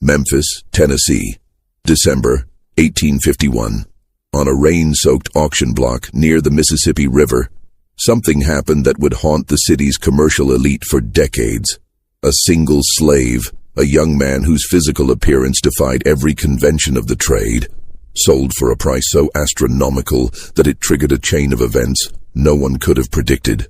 Memphis, Tennessee, December 1851. On a rain-soaked auction block near the Mississippi River, something happened that would haunt the city's commercial elite for decades. A single slave, a young man whose physical appearance defied every convention of the trade, sold for a price so astronomical that it triggered a chain of events no one could have predicted.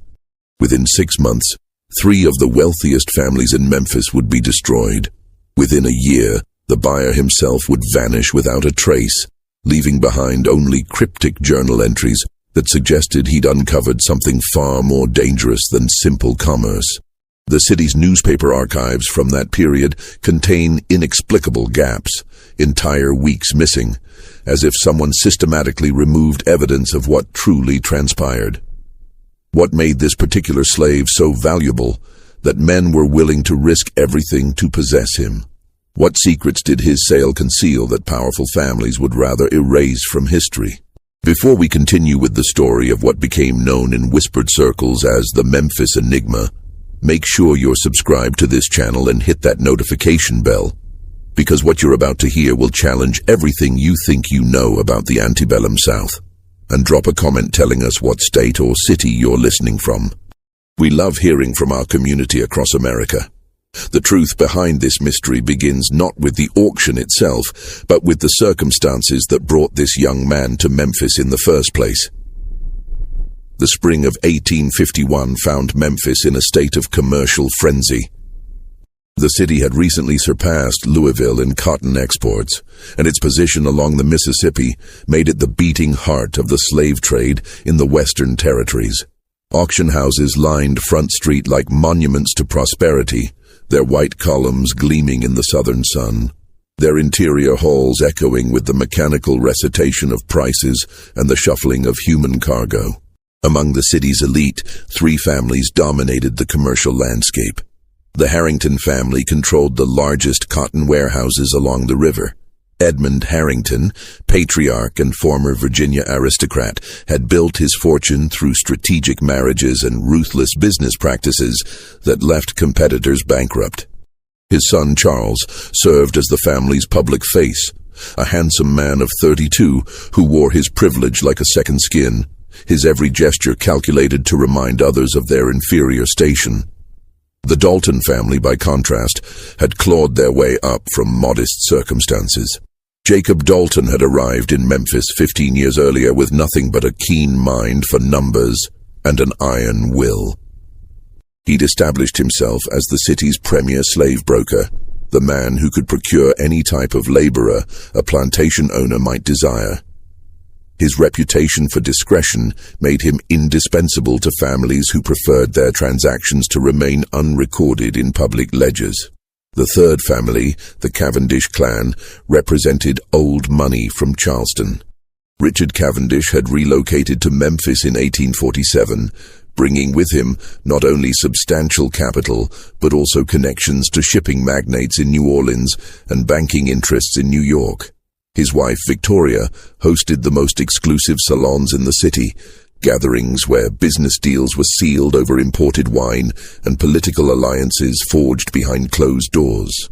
Within 6 months, 3 of the wealthiest families in Memphis would be destroyed. Within a year, the buyer himself would vanish without a trace, leaving behind only cryptic journal entries that suggested he'd uncovered something far more dangerous than simple commerce. The city's newspaper archives from that period contain inexplicable gaps, entire weeks missing, as if someone systematically removed evidence of what truly transpired. What made this particular slave so valuable that men were willing to risk everything to possess him? What secrets did his sale conceal that powerful families would rather erase from history? Before we continue with the story of what became known in whispered circles as the Memphis Enigma, make sure you're subscribed to this channel and hit that notification bell, because what you're about to hear will challenge everything you think you know about the antebellum South. And drop a comment telling us what state or city you're listening from. We love hearing from our community across America. The truth behind this mystery begins not with the auction itself, but with the circumstances that brought this young man to Memphis in the first place. The spring of 1851 found Memphis in a state of commercial frenzy. The city had recently surpassed Louisville in cotton exports, and its position along the Mississippi made it the beating heart of the slave trade in the Western Territories. Auction houses lined Front Street like monuments to prosperity, their white columns gleaming in the southern sun, their interior halls echoing with the mechanical recitation of prices and the shuffling of human cargo. Among the city's elite, 3 families dominated the commercial landscape. The Harrington family controlled the largest cotton warehouses along the river. Edmund Harrington, patriarch and former Virginia aristocrat, had built his fortune through strategic marriages and ruthless business practices that left competitors bankrupt. His son Charles served as the family's public face, a handsome man of 32 who wore his privilege like a second skin, his every gesture calculated to remind others of their inferior station. The Dalton family, by contrast, had clawed their way up from modest circumstances. Jacob Dalton had arrived in Memphis 15 years earlier with nothing but a keen mind for numbers and an iron will. He'd established himself as the city's premier slave broker, the man who could procure any type of laborer a plantation owner might desire. His reputation for discretion made him indispensable to families who preferred their transactions to remain unrecorded in public ledgers. The third family, the Cavendish clan, represented old money from Charleston. Richard Cavendish had relocated to Memphis in 1847, bringing with him not only substantial capital, but also connections to shipping magnates in New Orleans and banking interests in New York. His wife, Victoria, hosted the most exclusive salons in the city, gatherings where business deals were sealed over imported wine and political alliances forged behind closed doors.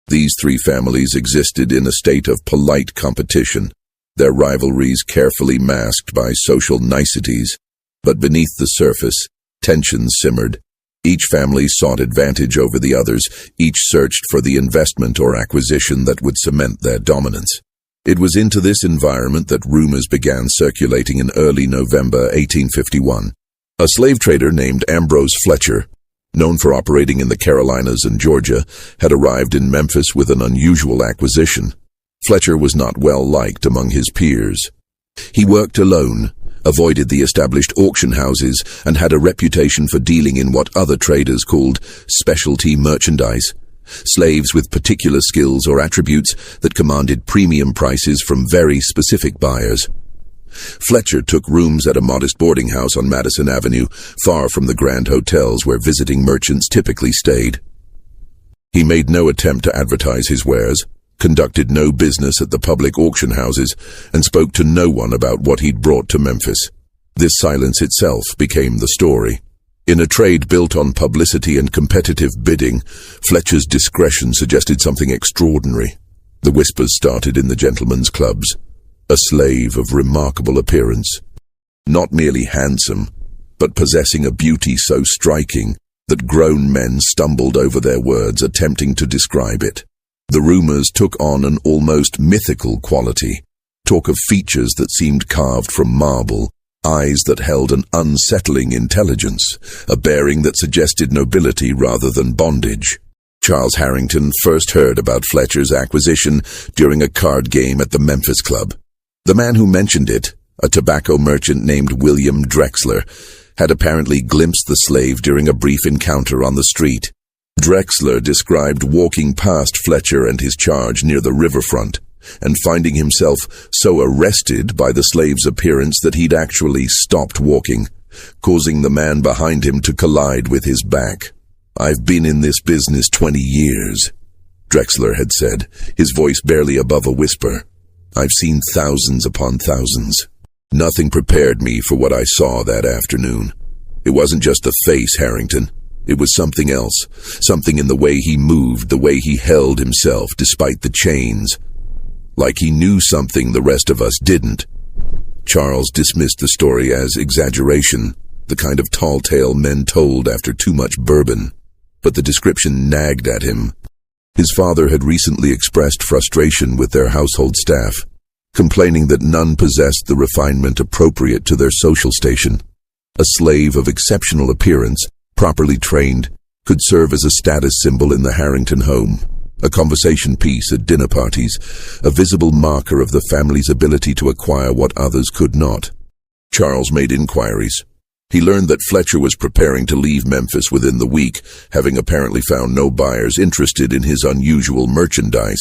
These 3 families existed in a state of polite competition, their rivalries carefully masked by social niceties. But beneath the surface, tensions simmered. Each family sought advantage over the others, each searched for the investment or acquisition that would cement their dominance. It was into this environment that rumors began circulating in early November 1851. A slave trader named Ambrose Fletcher, known for operating in the Carolinas and Georgia, had arrived in Memphis with an unusual acquisition. Fletcher was not well liked among his peers. He worked alone, avoided the established auction houses, and had a reputation for dealing in what other traders called specialty merchandise. Slaves with particular skills or attributes that commanded premium prices from very specific buyers. Fletcher took rooms at a modest boarding house on Madison Avenue, far from the grand hotels where visiting merchants typically stayed. He made no attempt to advertise his wares, conducted no business at the public auction houses, and spoke to no one about what he'd brought to Memphis. This silence itself became the story. In a trade built on publicity and competitive bidding, Fletcher's discretion suggested something extraordinary. The whispers started in the gentlemen's clubs. A slave of remarkable appearance. Not merely handsome, but possessing a beauty so striking that grown men stumbled over their words attempting to describe it. The rumors took on an almost mythical quality. Talk of features that seemed carved from marble, eyes that held an unsettling intelligence, a bearing that suggested nobility rather than bondage. Charles Harrington first heard about Fletcher's acquisition during a card game at the Memphis club. The man who mentioned it, a tobacco merchant named William Drexler, had apparently glimpsed the slave during a brief encounter on the street. Drexler described walking past Fletcher and his charge near the riverfront, and finding himself so arrested by the slave's appearance that he'd actually stopped walking, causing the man behind him to collide with his back. "I've been in this business 20 years, Drexler had said, his voice barely above a whisper. "I've seen thousands upon thousands. Nothing prepared me for what I saw that afternoon. It wasn't just the face, Harrington. It was something else, something in the way he moved, the way he held himself despite the chains. Like he knew something the rest of us didn't." Charles dismissed the story as exaggeration, the kind of tall tale men told after too much bourbon. But the description nagged at him. His father had recently expressed frustration with their household staff, complaining that none possessed the refinement appropriate to their social station. A slave of exceptional appearance, properly trained, could serve as a status symbol in the Harrington home, a conversation piece at dinner parties, a visible marker of the family's ability to acquire what others could not. Charles made inquiries. He learned that Fletcher was preparing to leave Memphis within the week, having apparently found no buyers interested in his unusual merchandise.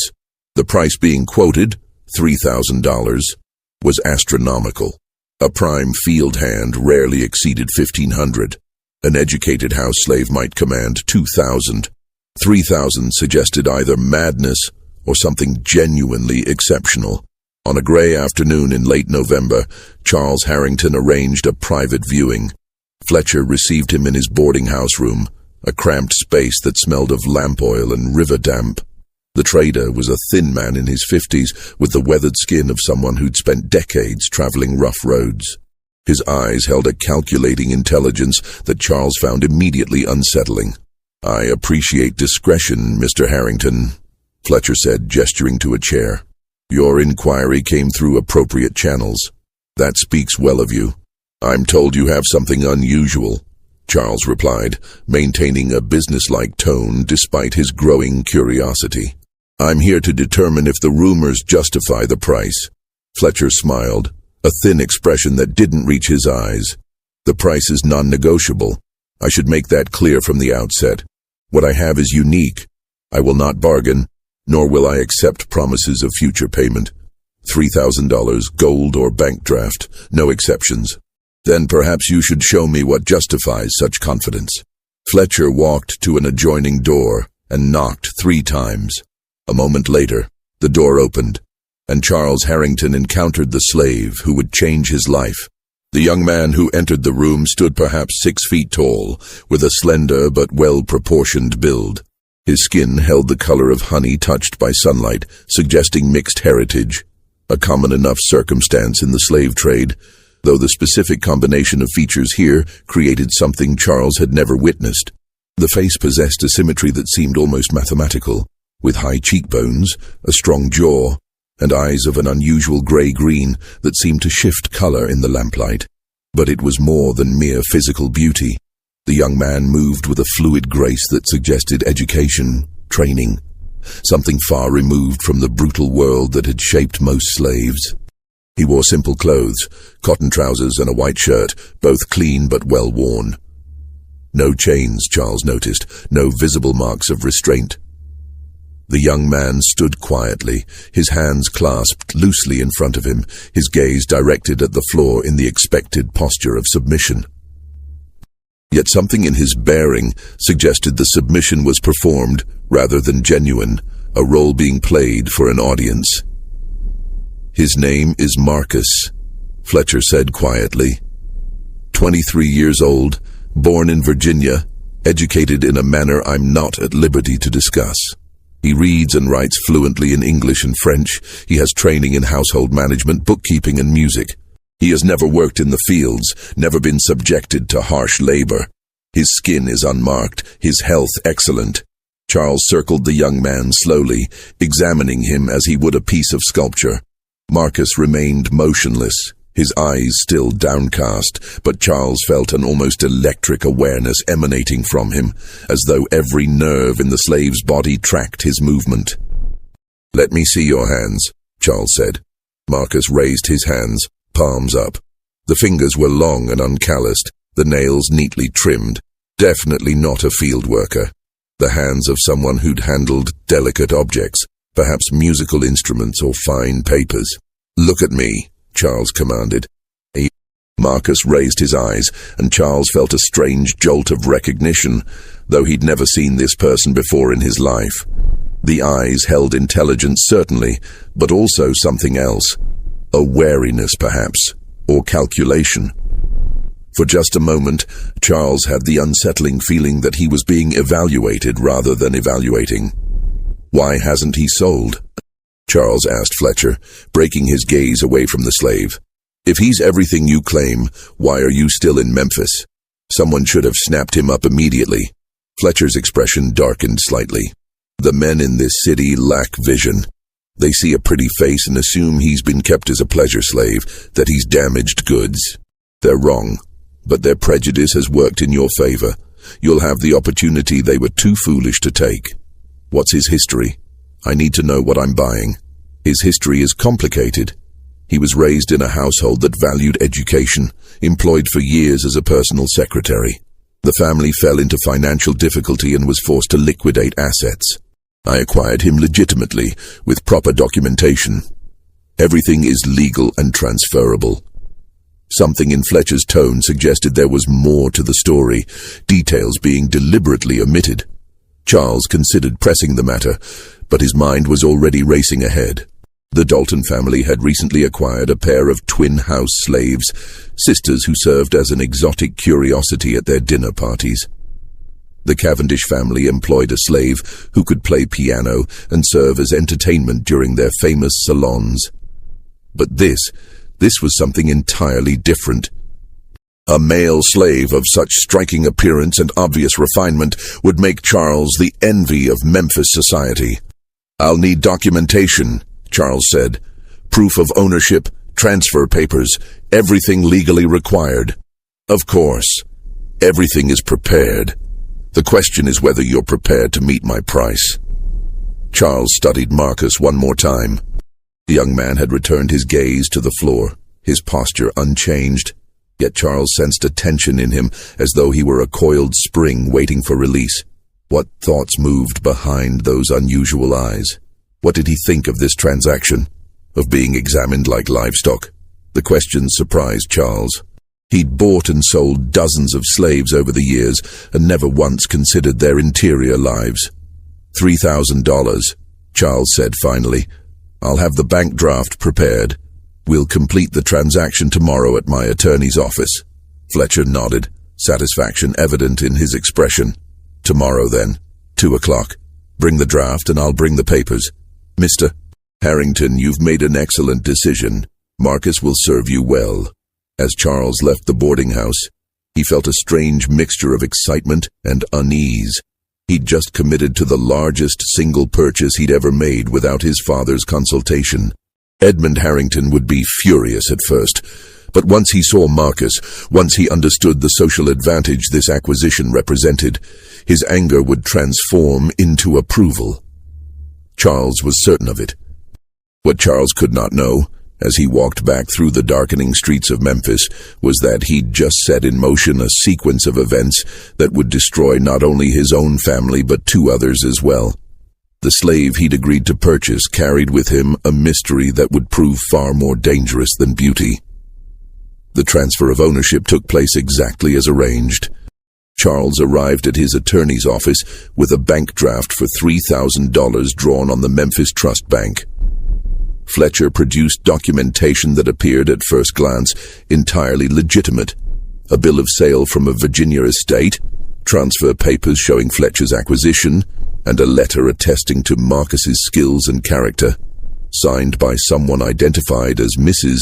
The price being quoted, $3,000, was astronomical. A prime field hand rarely exceeded $1,500. An educated house slave might command $2,000. $3,000 suggested either madness or something genuinely exceptional. On a grey afternoon in late November, Charles Harrington arranged a private viewing. Fletcher received him in his boarding house room, a cramped space that smelled of lamp oil and river damp. The trader was a thin man in his 50s with the weathered skin of someone who'd spent decades traveling rough roads. His eyes held a calculating intelligence that Charles found immediately unsettling. "I appreciate discretion, Mr. Harrington," Fletcher said, gesturing to a chair. "Your inquiry came through appropriate channels. That speaks well of you. I'm told you have something unusual," Charles replied, maintaining a businesslike tone despite his growing curiosity. "I'm here to determine if the rumors justify the price." Fletcher smiled, a thin expression that didn't reach his eyes. "The price is non-negotiable. I should make that clear from the outset. What I have is unique. I will not bargain, nor will I accept promises of future payment. $3,000, gold or bank draft, no exceptions. Then perhaps you should show me what justifies such confidence." Fletcher walked to an adjoining door and knocked 3 times. A moment later, the door opened, and Charles Harrington encountered the slave who would change his life. The young man who entered the room stood perhaps 6 feet tall, with a slender but well-proportioned build. His skin held the color of honey touched by sunlight, suggesting mixed heritage, a common enough circumstance in the slave trade, though the specific combination of features here created something Charles had never witnessed. The face possessed a symmetry that seemed almost mathematical, with high cheekbones, a strong jaw, and eyes of an unusual grey-green that seemed to shift color in the lamplight. But it was more than mere physical beauty. The young man moved with a fluid grace that suggested education, training, something far removed from the brutal world that had shaped most slaves. He wore simple clothes, cotton trousers and a white shirt, both clean but well worn. No chains, Charles noticed, no visible marks of restraint. The young man stood quietly, his hands clasped loosely in front of him, his gaze directed at the floor in the expected posture of submission. Yet something in his bearing suggested the submission was performed rather than genuine, a role being played for an audience. "His name is Marcus," Fletcher said quietly. 23 years old, Born in Virginia, educated in a manner I'm not at liberty to discuss. He reads and writes fluently in English and French. He has training in household management, bookkeeping, and music. He has never worked in the fields, never been subjected to harsh labor. His skin is unmarked, his health excellent. Charles circled the young man slowly, examining him as he would a piece of sculpture. Marcus remained motionless, his eyes still downcast, but Charles felt an almost electric awareness emanating from him, as though every nerve in the slave's body tracked his movement. "Let me see your hands," Charles said. Marcus raised his hands, palms up. The fingers were long and uncalloused, the nails neatly trimmed. Definitely not a field worker. The hands of someone who'd handled delicate objects, perhaps musical instruments or fine papers. "Look at me," Charles commanded. Marcus raised his eyes, and Charles felt a strange jolt of recognition, though he'd never seen this person before in his life. The eyes held intelligence, certainly, but also something else. A wariness, perhaps, or calculation. For just a moment, Charles had the unsettling feeling that he was being evaluated rather than evaluating. "Why hasn't he sold?" Charles asked Fletcher, breaking his gaze away from the slave. "If he's everything you claim, why are you still in Memphis? Someone should have snapped him up immediately." Fletcher's expression darkened slightly. "The men in this city lack vision. They see a pretty face and assume he's been kept as a pleasure slave, that he's damaged goods. They're wrong, but their prejudice has worked in your favor. You'll have the opportunity they were too foolish to take. What's his history? I need to know what I'm buying." "His history is complicated. He was raised in a household that valued education, employed for years as a personal secretary. The family fell into financial difficulty and was forced to liquidate assets. I acquired him legitimately, with proper documentation. Everything is legal and transferable." Something in Fletcher's tone suggested there was more to the story, details being deliberately omitted. Charles considered pressing the matter, but his mind was already racing ahead. The Dalton family had recently acquired a pair of twin house slaves, sisters who served as an exotic curiosity at their dinner parties. The Cavendish family employed a slave who could play piano and serve as entertainment during their famous salons. But this was something entirely different. A male slave of such striking appearance and obvious refinement would make Charles the envy of Memphis society. "I'll need documentation," Charles said. "Proof of ownership, transfer papers, everything legally required." "Of course. Everything is prepared. The question is whether you're prepared to meet my price." Charles studied Marcus one more time. The young man had returned his gaze to the floor, his posture unchanged. Yet Charles sensed a tension in him, as though he were a coiled spring waiting for release. What thoughts moved behind those unusual eyes? What did he think of this transaction? Of being examined like livestock? The question surprised Charles. He'd bought and sold dozens of slaves over the years and never once considered their interior lives. $3,000, Charles said finally. "I'll have the bank draft prepared. We'll complete the transaction tomorrow at my attorney's office." Fletcher nodded, satisfaction evident in his expression. "Tomorrow then, 2 o'clock. Bring the draft and I'll bring the papers. Mr. Harrington, you've made an excellent decision. Marcus will serve you well." As Charles left the boarding house, he felt a strange mixture of excitement and unease. He'd just committed to the largest single purchase he'd ever made without his father's consultation. Edmund Harrington would be furious at first, but once he saw Marcus, once he understood the social advantage this acquisition represented, his anger would transform into approval. Charles was certain of it. What Charles could not know, as he walked back through the darkening streets of Memphis, was that he'd just set in motion a sequence of events that would destroy not only his own family but 2 others as well. The slave he'd agreed to purchase carried with him a mystery that would prove far more dangerous than beauty. The transfer of ownership took place exactly as arranged. Charles arrived at his attorney's office with a bank draft for $3,000 drawn on the Memphis Trust Bank. Fletcher produced documentation that appeared at first glance entirely legitimate. a bill of sale from a Virginia estate, transfer papers showing Fletcher's acquisition, and a letter attesting to Marcus's skills and character, signed by someone identified as Mrs.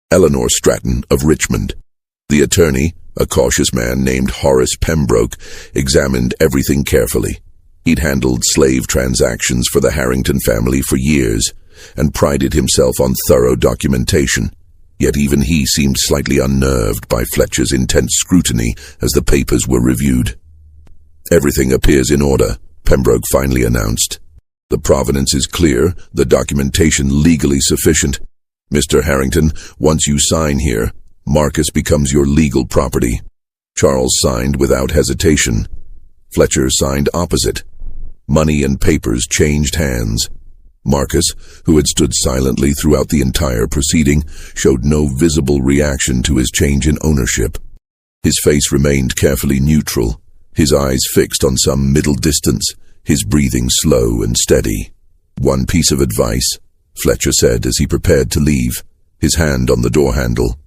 Eleanor Stratton of Richmond. The attorney, a cautious man named Horace Pembroke, examined everything carefully. He'd handled slave transactions for the Harrington family for years and prided himself on thorough documentation. Yet even he seemed slightly unnerved by Fletcher's intense scrutiny as the papers were reviewed. "Everything appears in order," Pembroke finally announced. "The provenance is clear, the documentation legally sufficient. Mr. Harrington, once you sign here, Marcus becomes your legal property." Charles signed without hesitation. Fletcher signed opposite. Money and papers changed hands. Marcus, who had stood silently throughout the entire proceeding, showed no visible reaction to his change in ownership. His face remained carefully neutral, his eyes fixed on some middle distance, his breathing slow and steady. "One piece of advice," Fletcher said as he prepared to leave, his hand on the door handle.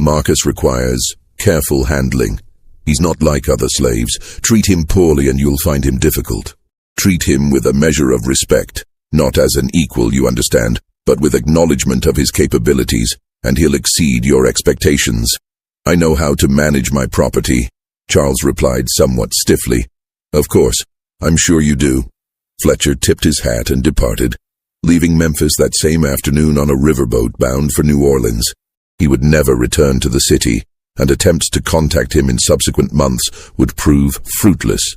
"Marcus requires careful handling. He's not like other slaves. Treat him poorly and you'll find him difficult. Treat him with a measure of respect. Not as an equal, you understand, but with acknowledgement of his capabilities, and he'll exceed your expectations." "I know how to manage my property," Charles replied somewhat stiffly. "Of course, I'm sure you do." Fletcher tipped his hat and departed, leaving Memphis that same afternoon on a riverboat bound for New Orleans. He would never return to the city, and attempts to contact him in subsequent months would prove fruitless.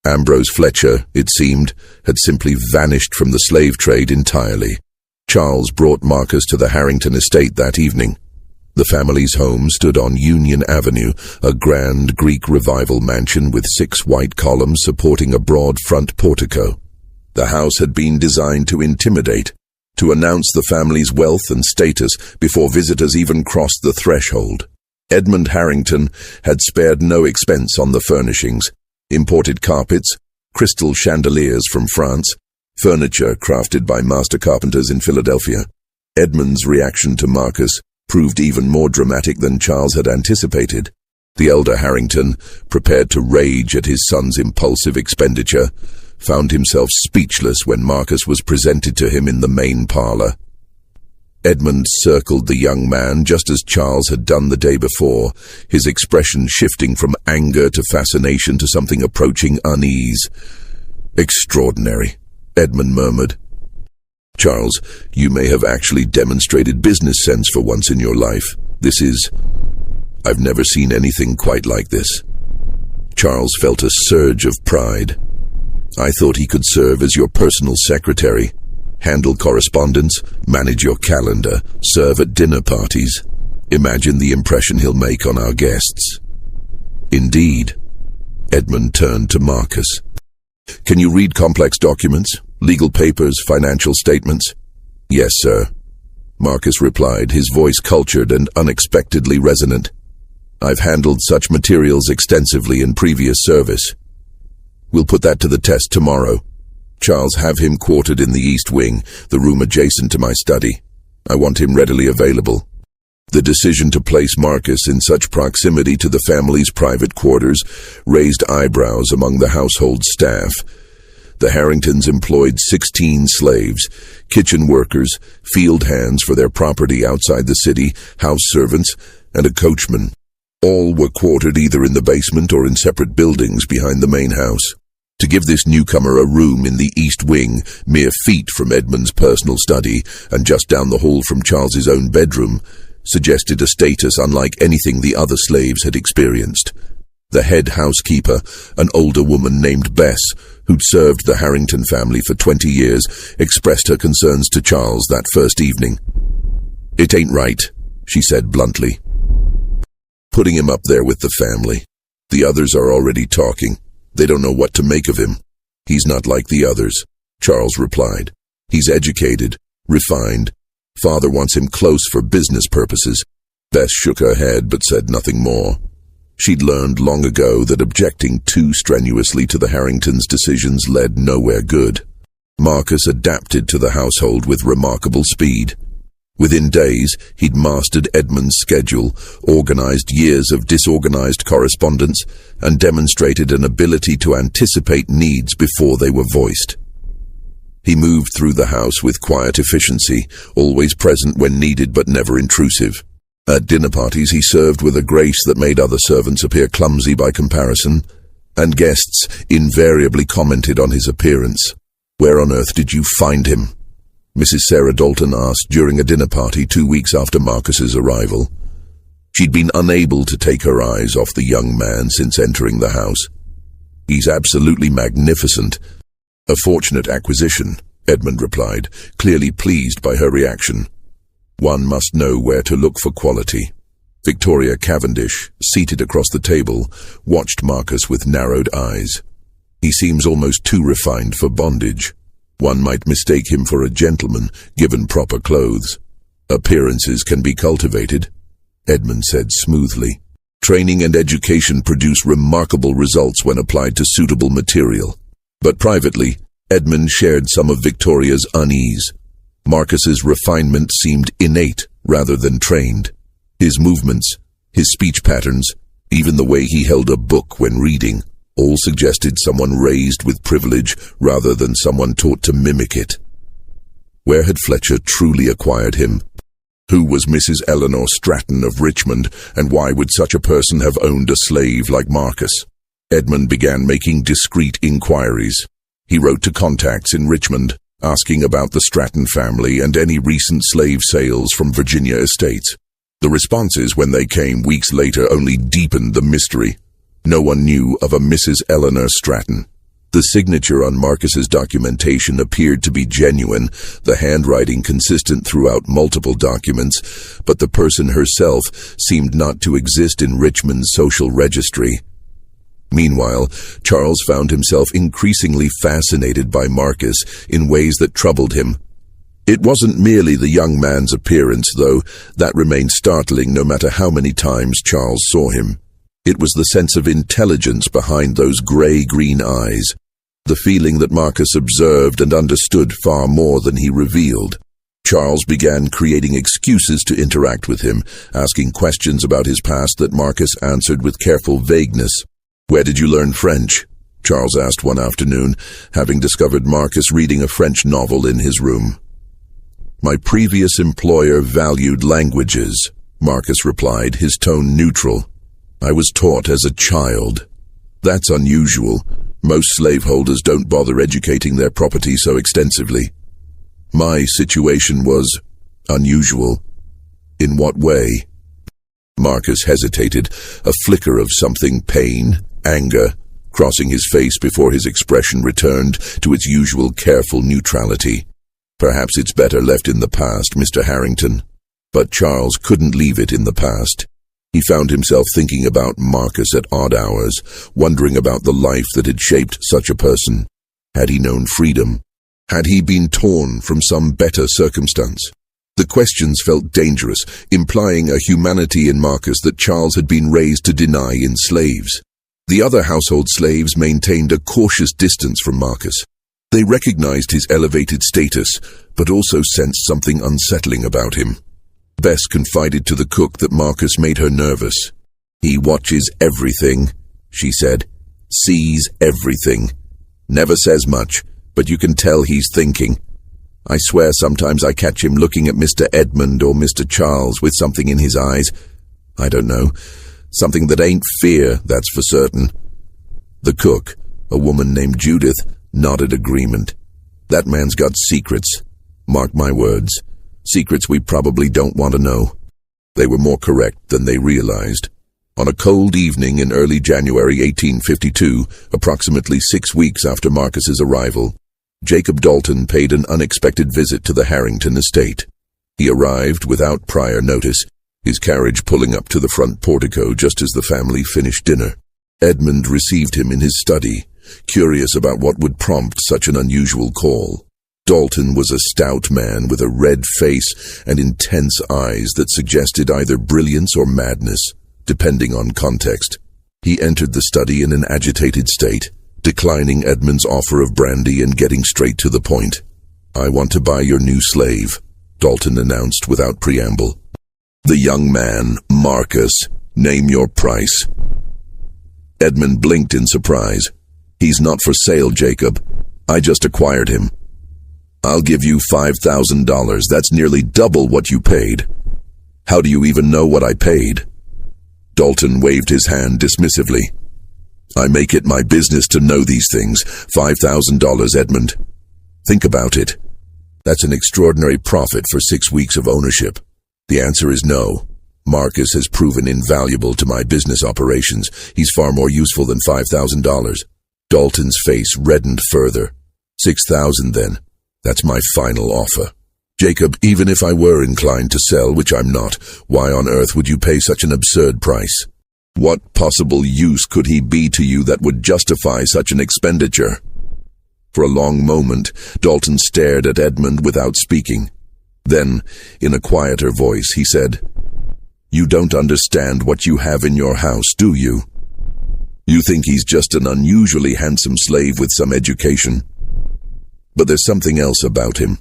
Ambrose Fletcher, it seemed, had simply vanished from the slave trade entirely. Charles brought Marcus to the Harrington estate that evening. The family's home stood on Union Avenue, a grand Greek Revival mansion with 6 white columns supporting a broad front portico. The house had been designed to intimidate, to announce the family's wealth and status before visitors even crossed the threshold. Edmund Harrington had spared no expense on the furnishings. Imported carpets, crystal chandeliers from France, furniture crafted by master carpenters in Philadelphia. Edmund's reaction to Marcus proved even more dramatic than Charles had anticipated. The elder Harrington, prepared to rage at his son's impulsive expenditure, found himself speechless when Marcus was presented to him in the main parlor. Edmund circled the young man just as Charles had done the day before, his expression shifting from anger to fascination to something approaching unease. "Extraordinary," Edmund murmured. "Charles, you may have actually demonstrated business sense for once in your life. I've never seen anything quite like this." Charles felt a surge of pride. "I thought he could serve as your personal secretary, handle correspondence, manage your calendar, serve at dinner parties. Imagine the impression he'll make on our guests." "Indeed." Edmund turned to Marcus. "Can you read complex documents, legal papers, financial statements?" "Yes, sir," Marcus replied, his voice cultured and unexpectedly resonant. "I've handled such materials extensively in previous service." "We'll put that to the test tomorrow. Charles, have him quartered in the East Wing, the room adjacent to my study. I want him readily available." The decision to place Marcus in such proximity to the family's private quarters raised eyebrows among the household staff. The Harringtons employed 16 slaves, kitchen workers, field hands for their property outside the city, house servants, and a coachman. All were quartered either in the basement or in separate buildings behind the main house. To give this newcomer a room in the East Wing, mere feet from Edmund's personal study and just down the hall from Charles's own bedroom, suggested a status unlike anything the other slaves had experienced. The head housekeeper, an older woman named Bess, who'd served the Harrington family for 20 years, expressed her concerns to Charles that first evening. "It ain't right," she said bluntly. "Putting him up there with the family. The others are already talking. They don't know what to make of him." "He's not like the others," Charles replied. "He's educated, refined. Father wants him close for business purposes." Bess shook her head but said nothing more. She'd learned long ago that objecting too strenuously to the Harringtons' decisions led nowhere good. Marcus adapted to the household with remarkable speed. Within days, he'd mastered Edmund's schedule, organized years of disorganized correspondence, and demonstrated an ability to anticipate needs before they were voiced. He moved through the house with quiet efficiency, always present when needed but never intrusive. At dinner parties, he served with a grace that made other servants appear clumsy by comparison, and guests invariably commented on his appearance. "Where on earth did you find him?" Mrs. Sarah Dalton asked during a dinner party 2 weeks after Marcus's arrival. She'd been unable to take her eyes off the young man since entering the house. "He's absolutely magnificent." "A fortunate acquisition," Edmund replied, clearly pleased by her reaction. One must know where to look for quality. Victoria Cavendish, seated across the table, watched Marcus with narrowed eyes. "He seems almost too refined for bondage. One might mistake him for a gentleman, given proper clothes." "Appearances can be cultivated," Edmund said smoothly. "Training and education produce remarkable results when applied to suitable material." But privately, Edmund shared some of Victoria's unease. Marcus's refinement seemed innate rather than trained. His movements, his speech patterns, even the way he held a book when reading, all suggested someone raised with privilege rather than someone taught to mimic it. Where had Fletcher truly acquired him? Who was Mrs. Eleanor Stratton of Richmond, and why would such a person have owned a slave like Marcus? Edmund began making discreet inquiries. He wrote to contacts in Richmond, asking about the Stratton family and any recent slave sales from Virginia estates. The responses, when they came weeks later, only deepened the mystery. No one knew of a Mrs. Eleanor Stratton. The signature on Marcus's documentation appeared to be genuine, the handwriting consistent throughout multiple documents, but the person herself seemed not to exist in Richmond's social registry. Meanwhile, Charles found himself increasingly fascinated by Marcus in ways that troubled him. It wasn't merely the young man's appearance, though that remained startling no matter how many times Charles saw him. It was the sense of intelligence behind those grey-green eyes, the feeling that Marcus observed and understood far more than he revealed. Charles began creating excuses to interact with him, asking questions about his past that Marcus answered with careful vagueness. "Where did you learn French?" Charles asked one afternoon, having discovered Marcus reading a French novel in his room. "My previous employer valued languages," Marcus replied, his tone neutral. "I was taught as a child." "That's unusual. Most slaveholders don't bother educating their property so extensively." "My situation was unusual." "In what way?" Marcus hesitated, a flicker of something, pain, anger, crossing his face before his expression returned to its usual careful neutrality. "Perhaps it's better left in the past, Mr. Harrington." But Charles couldn't leave it in the past. He found himself thinking about Marcus at odd hours, wondering about the life that had shaped such a person. Had he known freedom? Had he been torn from some better circumstance? The questions felt dangerous, implying a humanity in Marcus that Charles had been raised to deny in slaves. The other household slaves maintained a cautious distance from Marcus. They recognized his elevated status, but also sensed something unsettling about him. Bess confided to the cook that Marcus made her nervous. "He watches everything," she said. "Sees everything. Never says much, but you can tell he's thinking. I swear sometimes I catch him looking at Mr. Edmund or Mr. Charles with something in his eyes. I don't know. Something that ain't fear, that's for certain." The cook, a woman named Judith, nodded agreement. "That man's got secrets. Mark my words. Secrets we probably don't want to know." They were more correct than they realized. On a cold evening in early January 1852, approximately 6 weeks after Marcus's arrival, Jacob Dalton paid an unexpected visit to the Harrington estate. He arrived without prior notice, his carriage pulling up to the front portico just as the family finished dinner. Edmund received him in his study, curious about what would prompt such an unusual call. Dalton was a stout man with a red face and intense eyes that suggested either brilliance or madness, depending on context. He entered the study in an agitated state, declining Edmund's offer of brandy and getting straight to the point. "I want to buy your new slave." Dalton announced without preamble. The young man, Marcus. Name your price. Edmund blinked in surprise. He's not for sale, Jacob. I just acquired him. I'll give you $5,000. That's nearly double what you paid. How do you even know what I paid? Dalton waved his hand dismissively. I make it my business to know these things. $5,000, Edmund. Think about it. That's an extraordinary profit for 6 weeks of ownership. The answer is no. Marcus has proven invaluable to my business operations. He's far more useful than $5,000. Dalton's face reddened further. $6,000 then. That's my final offer. Jacob, even if I were inclined to sell, which I'm not, why on earth would you pay such an absurd price? What possible use could he be to you that would justify such an expenditure? For a long moment, Dalton stared at Edmund without speaking. Then, in a quieter voice, he said, You don't understand what you have in your house, do you? You think he's just an unusually handsome slave with some education. But there's something else about him.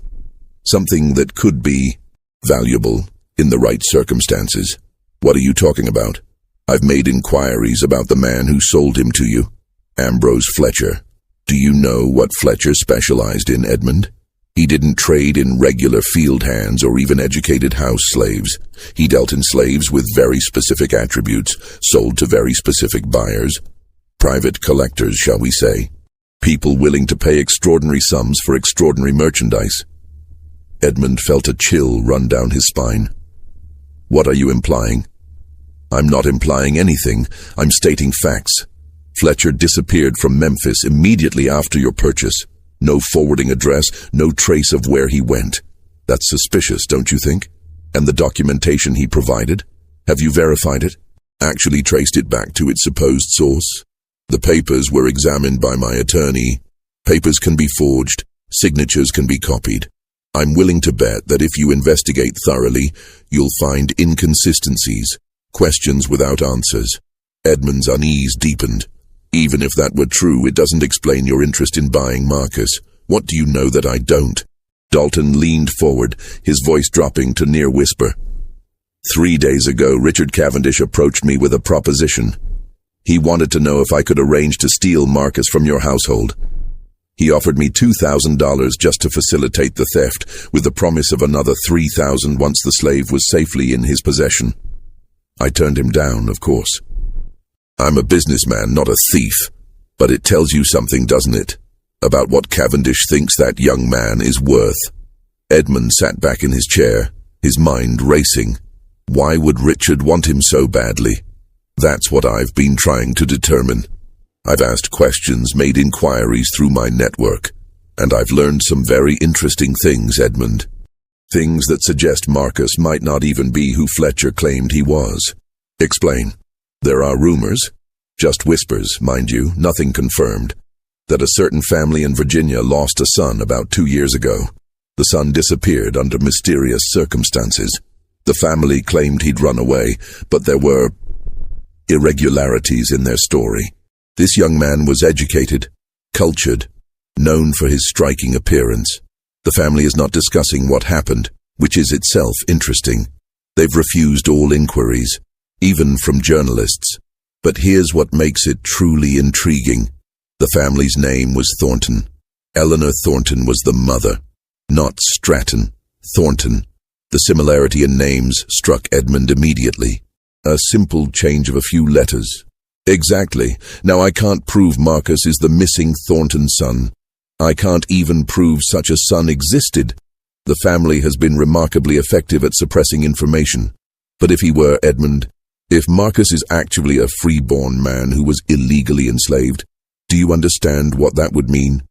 Something that could be valuable in the right circumstances. What are you talking about? I've made inquiries about the man who sold him to you, Ambrose Fletcher. Do you know what Fletcher specialized in, Edmund? He didn't trade in regular field hands or even educated house slaves. He dealt in slaves with very specific attributes, sold to very specific buyers. Private collectors, shall we say. People willing to pay extraordinary sums for extraordinary merchandise. Edmund felt a chill run down his spine. What are you implying? I'm not implying anything. I'm stating facts. Fletcher disappeared from Memphis immediately after your purchase. No forwarding address, no trace of where he went. That's suspicious, don't you think? And the documentation he provided? Have you verified it? Actually traced it back to its supposed source? The papers were examined by my attorney. Papers can be forged. Signatures can be copied. I'm willing to bet that if you investigate thoroughly, you'll find inconsistencies, questions without answers. Edmund's unease deepened. Even if that were true, it doesn't explain your interest in buying Marcus. What do you know that I don't? Dalton leaned forward, his voice dropping to near whisper. 3 days ago, Richard Cavendish approached me with a proposition. He wanted to know if I could arrange to steal Marcus from your household. He offered me $2,000 just to facilitate the theft, with the promise of another $3,000 once the slave was safely in his possession. I turned him down, of course. I'm a businessman, not a thief, but it tells you something, doesn't it, about what Cavendish thinks that young man is worth. Edmund sat back in his chair, his mind racing. Why would Richard want him so badly? That's what I've been trying to determine. I've asked questions, made inquiries through my network, and I've learned some very interesting things, Edmund. Things that suggest Marcus might not even be who Fletcher claimed he was. Explain. There are rumors, just whispers, mind you, nothing confirmed, that a certain family in Virginia lost a son about 2 years ago. The son disappeared under mysterious circumstances. The family claimed he'd run away, but there were irregularities in their story. This young man was educated, cultured, known for his striking appearance. The family is not discussing what happened, which is itself interesting. They've refused all inquiries, even from journalists. But here's what makes it truly intriguing. The family's name was Thornton. Eleanor Thornton was the mother, not Stratton, Thornton. The similarity in names struck Edmund immediately. A simple change of a few letters. Exactly. Now I can't prove Marcus is the missing Thornton son. I can't even prove such a son existed. The family has been remarkably effective at suppressing information. But if he were, Edmund, if Marcus is actually a free-born man who was illegally enslaved, do you understand what that would mean?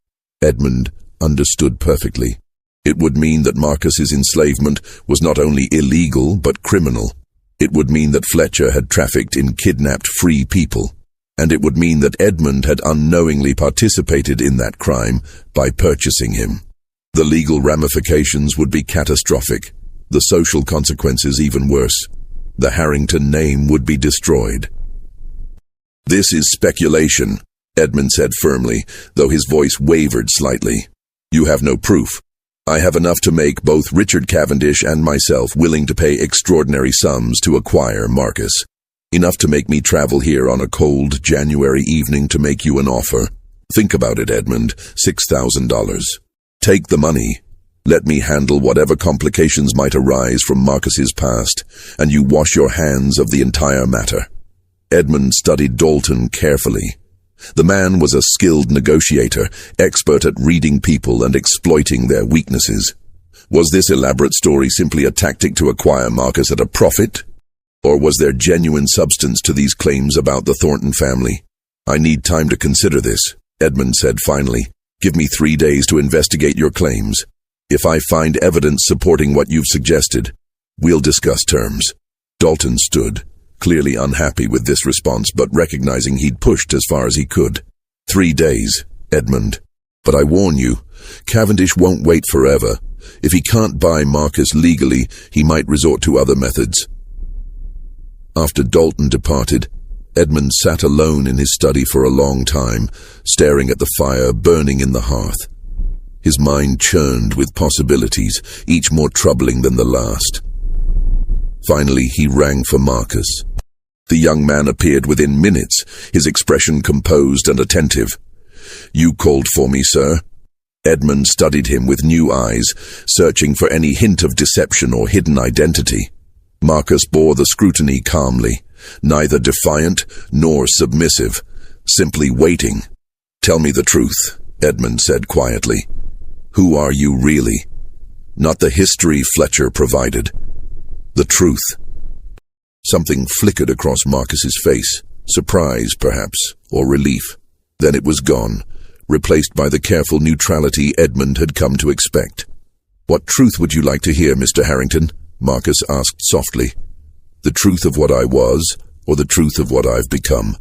Edmund understood perfectly. It would mean that Marcus's enslavement was not only illegal but criminal. It would mean that Fletcher had trafficked in kidnapped free people, and it would mean that Edmund had unknowingly participated in that crime by purchasing him. The legal ramifications would be catastrophic, the social consequences even worse. The Harrington name would be destroyed. This is speculation, Edmund said firmly, though his voice wavered slightly. You have no proof. I have enough to make both Richard Cavendish and myself willing to pay extraordinary sums to acquire Marcus. Enough to make me travel here on a cold January evening to make you an offer. Think about it, Edmund. $6,000. Take the money. Let me handle whatever complications might arise from Marcus's past, and you wash your hands of the entire matter. Edmund studied Dalton carefully. The man was a skilled negotiator, expert at reading people and exploiting their weaknesses. Was this elaborate story simply a tactic to acquire Marcus at a profit? Or was there genuine substance to these claims about the Thornton family? I need time to consider this, Edmund said finally. Give me 3 days to investigate your claims. If I find evidence supporting what you've suggested, we'll discuss terms. Dalton stood, clearly unhappy with this response, but recognizing he'd pushed as far as he could. 3 days, Edmund. But I warn you, Cavendish won't wait forever. If he can't buy Marcus legally, he might resort to other methods. After Dalton departed, Edmund sat alone in his study for a long time, staring at the fire burning in the hearth. His mind churned with possibilities, each more troubling than the last. Finally, he rang for Marcus. The young man appeared within minutes, his expression composed and attentive. "You called for me, sir?" Edmund studied him with new eyes, searching for any hint of deception or hidden identity. Marcus bore the scrutiny calmly, neither defiant nor submissive, simply waiting. "Tell me the truth," Edmund said quietly. "Who are you really? Not the history Fletcher provided. The truth." Something flickered across Marcus's face, surprise perhaps, or relief. Then it was gone, replaced by the careful neutrality Edmund had come to expect. "What truth would you like to hear, Mr. Harrington?" Marcus asked softly. "The truth of what I was, or the truth of what I've become?"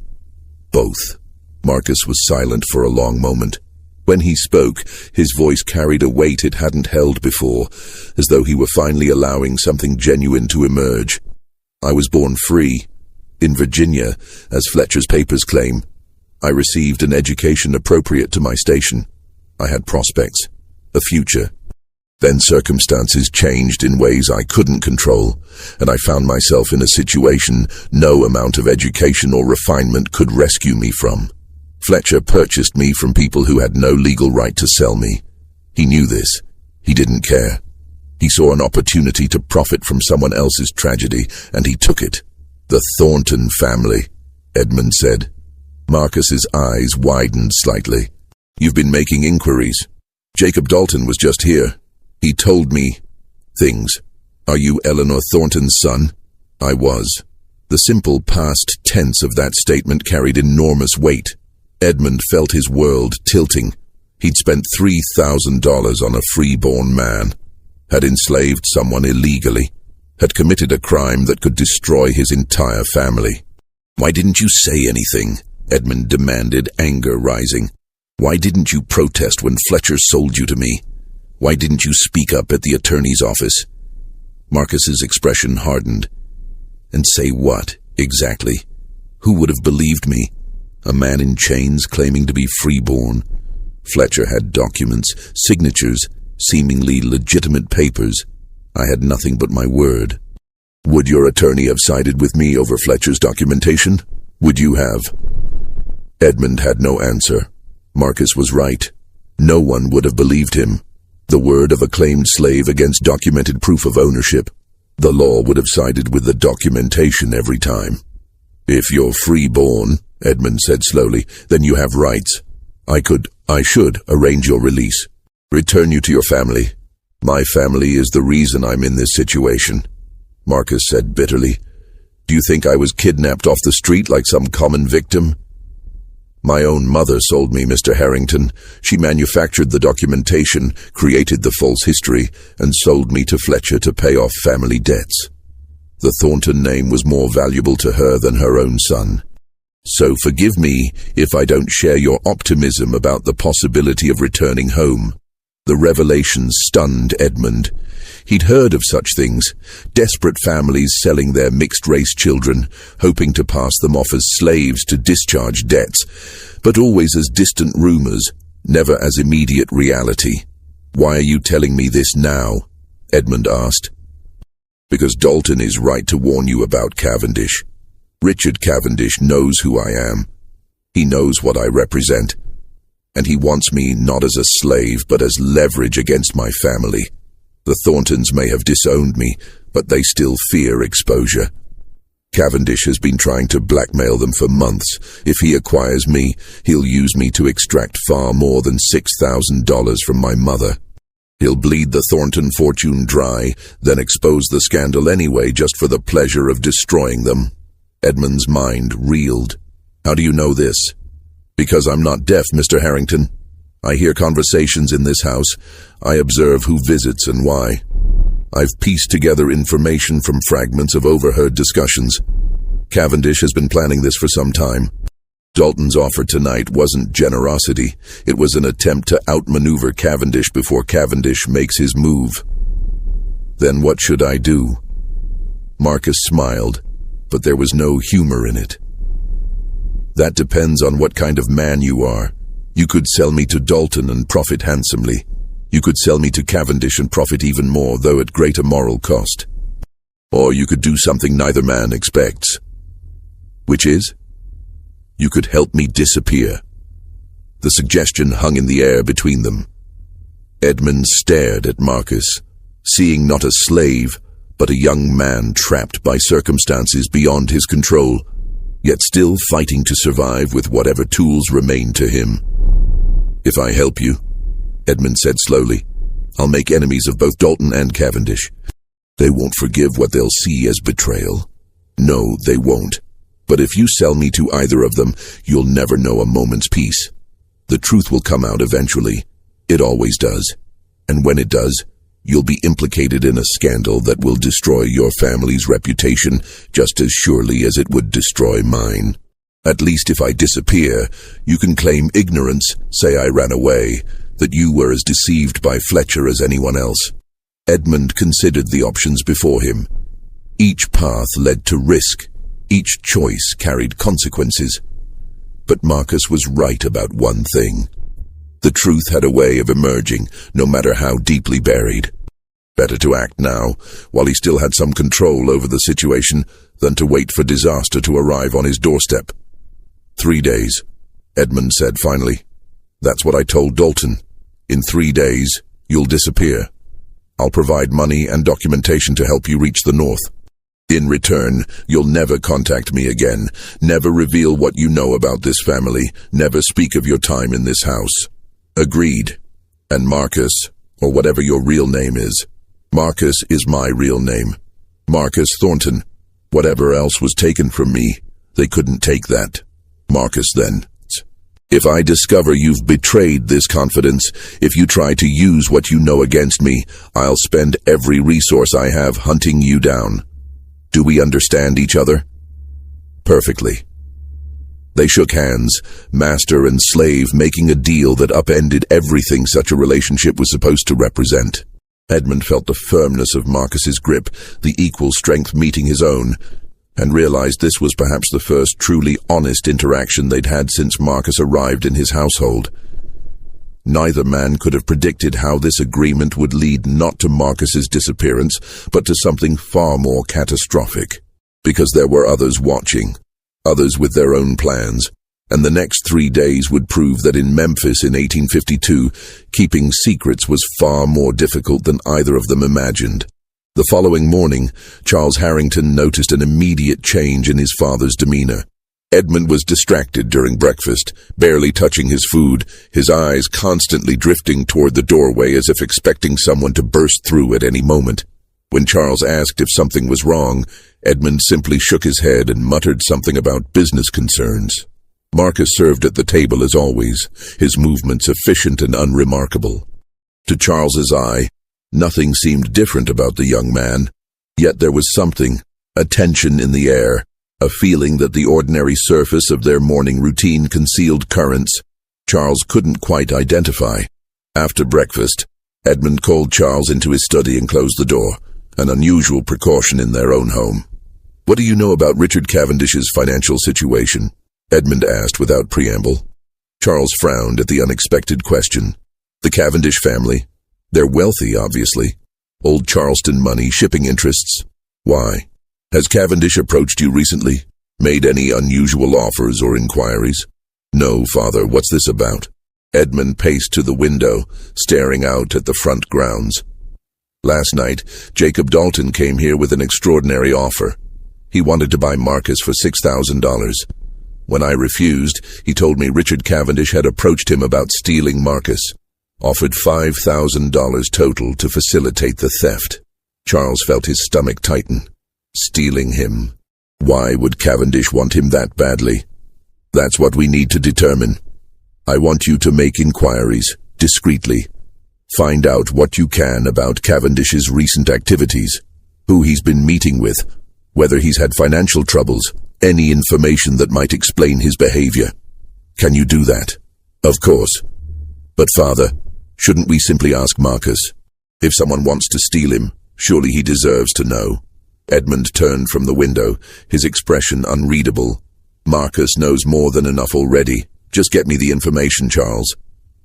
"Both." Marcus was silent for a long moment. When he spoke, his voice carried a weight it hadn't held before, as though he were finally allowing something genuine to emerge. "I was born free, in Virginia, as Fletcher's papers claim. I received an education appropriate to my station. I had prospects, a future. Then circumstances changed in ways I couldn't control, and I found myself in a situation no amount of education or refinement could rescue me from. Fletcher purchased me from people who had no legal right to sell me. He knew this. He didn't care. He saw an opportunity to profit from someone else's tragedy, and he took it. The Thornton family," Edmund said. Marcus's eyes widened slightly. "You've been making inquiries. Jacob Dalton was just here. He told me things. Are you Eleanor Thornton's son?" "I was." The simple past tense of that statement carried enormous weight. Edmund felt his world tilting. He'd spent $3,000 on a freeborn man, had enslaved someone illegally, had committed a crime that could destroy his entire family. "Why didn't you say anything?" Edmund demanded, anger rising. "Why didn't you protest when Fletcher sold you to me? Why didn't you speak up at the attorney's office?" Marcus's expression hardened. "And say what, exactly? Who would have believed me? A man in chains claiming to be freeborn? Fletcher had documents, signatures, seemingly legitimate papers. I had nothing but my word. Would your attorney have sided with me over Fletcher's documentation? Would you have?" Edmund had no answer. Marcus was right. No one would have believed him. The word of a claimed slave against documented proof of ownership. The law would have sided with the documentation every time. "If you're freeborn," Edmund said slowly, "then you have rights. I should arrange your release. Return you to your family. My family is the reason I'm in this situation." Marcus said bitterly. "Do you think I was kidnapped off the street like some common victim?" "My own mother sold me, Mr. Harrington. She manufactured the documentation, created the false history, and sold me to Fletcher to pay off family debts. The Thornton name was more valuable to her than her own son. So forgive me if I don't share your optimism about the possibility of returning home." The revelation stunned Edmund. He'd heard of such things, desperate families selling their mixed-race children, hoping to pass them off as slaves to discharge debts, but always as distant rumors, never as immediate reality. "Why are you telling me this now?" Edmund asked. "Because Dalton is right to warn you about Cavendish. Richard Cavendish knows who I am. He knows what I represent. And he wants me not as a slave, but as leverage against my family. The Thorntons may have disowned me, but they still fear exposure. Cavendish has been trying to blackmail them for months. If he acquires me, he'll use me to extract far more than $6,000 from my mother. He'll bleed the Thornton fortune dry, then expose the scandal anyway just for the pleasure of destroying them." Edmund's mind reeled. "How do you know this?" "Because I'm not deaf, Mr. Harrington. I hear conversations in this house. I observe who visits and why. I've pieced together information from fragments of overheard discussions. Cavendish has been planning this for some time. Dalton's offer tonight wasn't generosity. It was an attempt to outmaneuver Cavendish before Cavendish makes his move." "Then what should I do?" Marcus smiled, but there was no humor in it. "That depends on what kind of man you are. You could sell me to Dalton and profit handsomely. You could sell me to Cavendish and profit even more, though at greater moral cost. Or you could do something neither man expects. Which is? You could help me disappear." The suggestion hung in the air between them. Edmund stared at Marcus, seeing not a slave, but a young man trapped by circumstances beyond his control, yet still fighting to survive with whatever tools remained to him. "If I help you," Edmund said slowly, "I'll make enemies of both Dalton and Cavendish. They won't forgive what they'll see as betrayal. No, they won't. But if you sell me to either of them, you'll never know a moment's peace. The truth will come out eventually. It always does. And when it does, you'll be implicated in a scandal that will destroy your family's reputation just as surely as it would destroy mine. At least if I disappear, you can claim ignorance, say I ran away, that you were as deceived by Fletcher as anyone else." Edmund considered the options before him. Each path led to risk. Each choice carried consequences. But Marcus was right about one thing. The truth had a way of emerging, no matter how deeply buried. Better to act now, while he still had some control over the situation, than to wait for disaster to arrive on his doorstep. 3 days, Edmund said finally. "That's what I told Dalton. In 3 days, you'll disappear. I'll provide money and documentation to help you reach the north. In return, you'll never contact me again, never reveal what you know about this family, never speak of your time in this house." "Agreed. And Marcus, or whatever your real name is. Marcus is my real name. Marcus Thornton. Whatever else was taken from me, they couldn't take that. Marcus then. If I discover you've betrayed this confidence, if you try to use what you know against me, I'll spend every resource I have hunting you down. Do we understand each other?" "Perfectly." They shook hands, master and slave, making a deal that upended everything such a relationship was supposed to represent. Edmund felt the firmness of Marcus's grip, the equal strength meeting his own, and realized this was perhaps the first truly honest interaction they'd had since Marcus arrived in his household. Neither man could have predicted how this agreement would lead not to Marcus's disappearance, but to something far more catastrophic. Because there were others watching, others with their own plans, and the next 3 days would prove that in Memphis in 1852, keeping secrets was far more difficult than either of them imagined. The following morning, Charles Harrington noticed an immediate change in his father's demeanor. Edmund was distracted during breakfast, barely touching his food, his eyes constantly drifting toward the doorway as if expecting someone to burst through at any moment. When Charles asked if something was wrong, Edmund simply shook his head and muttered something about business concerns. Marcus served at the table as always, his movements efficient and unremarkable. To Charles's eye, nothing seemed different about the young man, yet there was something, a tension in the air, a feeling that the ordinary surface of their morning routine concealed currents Charles couldn't quite identify. After breakfast, Edmund called Charles into his study and closed the door, an unusual precaution in their own home. "What do you know about Richard Cavendish's financial situation?" Edmund asked without preamble. Charles frowned at the unexpected question. "The Cavendish family? They're wealthy, obviously. Old Charleston money, shipping interests. Why? Has Cavendish approached you recently? Made any unusual offers or inquiries? No, Father, what's this about? Edmund paced to the window, staring out at the front grounds. Last night, Jacob Dalton came here with an extraordinary offer. He wanted to buy Marcus for $6,000. When I refused, he told me Richard Cavendish had approached him about stealing Marcus. Offered $5,000 total to facilitate the theft. Charles felt his stomach tighten. Stealing him. Why would Cavendish want him that badly? That's what we need to determine. I want you to make inquiries, discreetly. Find out what you can about Cavendish's recent activities, who he's been meeting with, whether he's had financial troubles, any information that might explain his behavior. Can you do that? Of course. But Father, shouldn't we simply ask Marcus? If someone wants to steal him, surely he deserves to know. Edmund turned from the window, his expression unreadable. Marcus knows more than enough already. Just get me the information, Charles.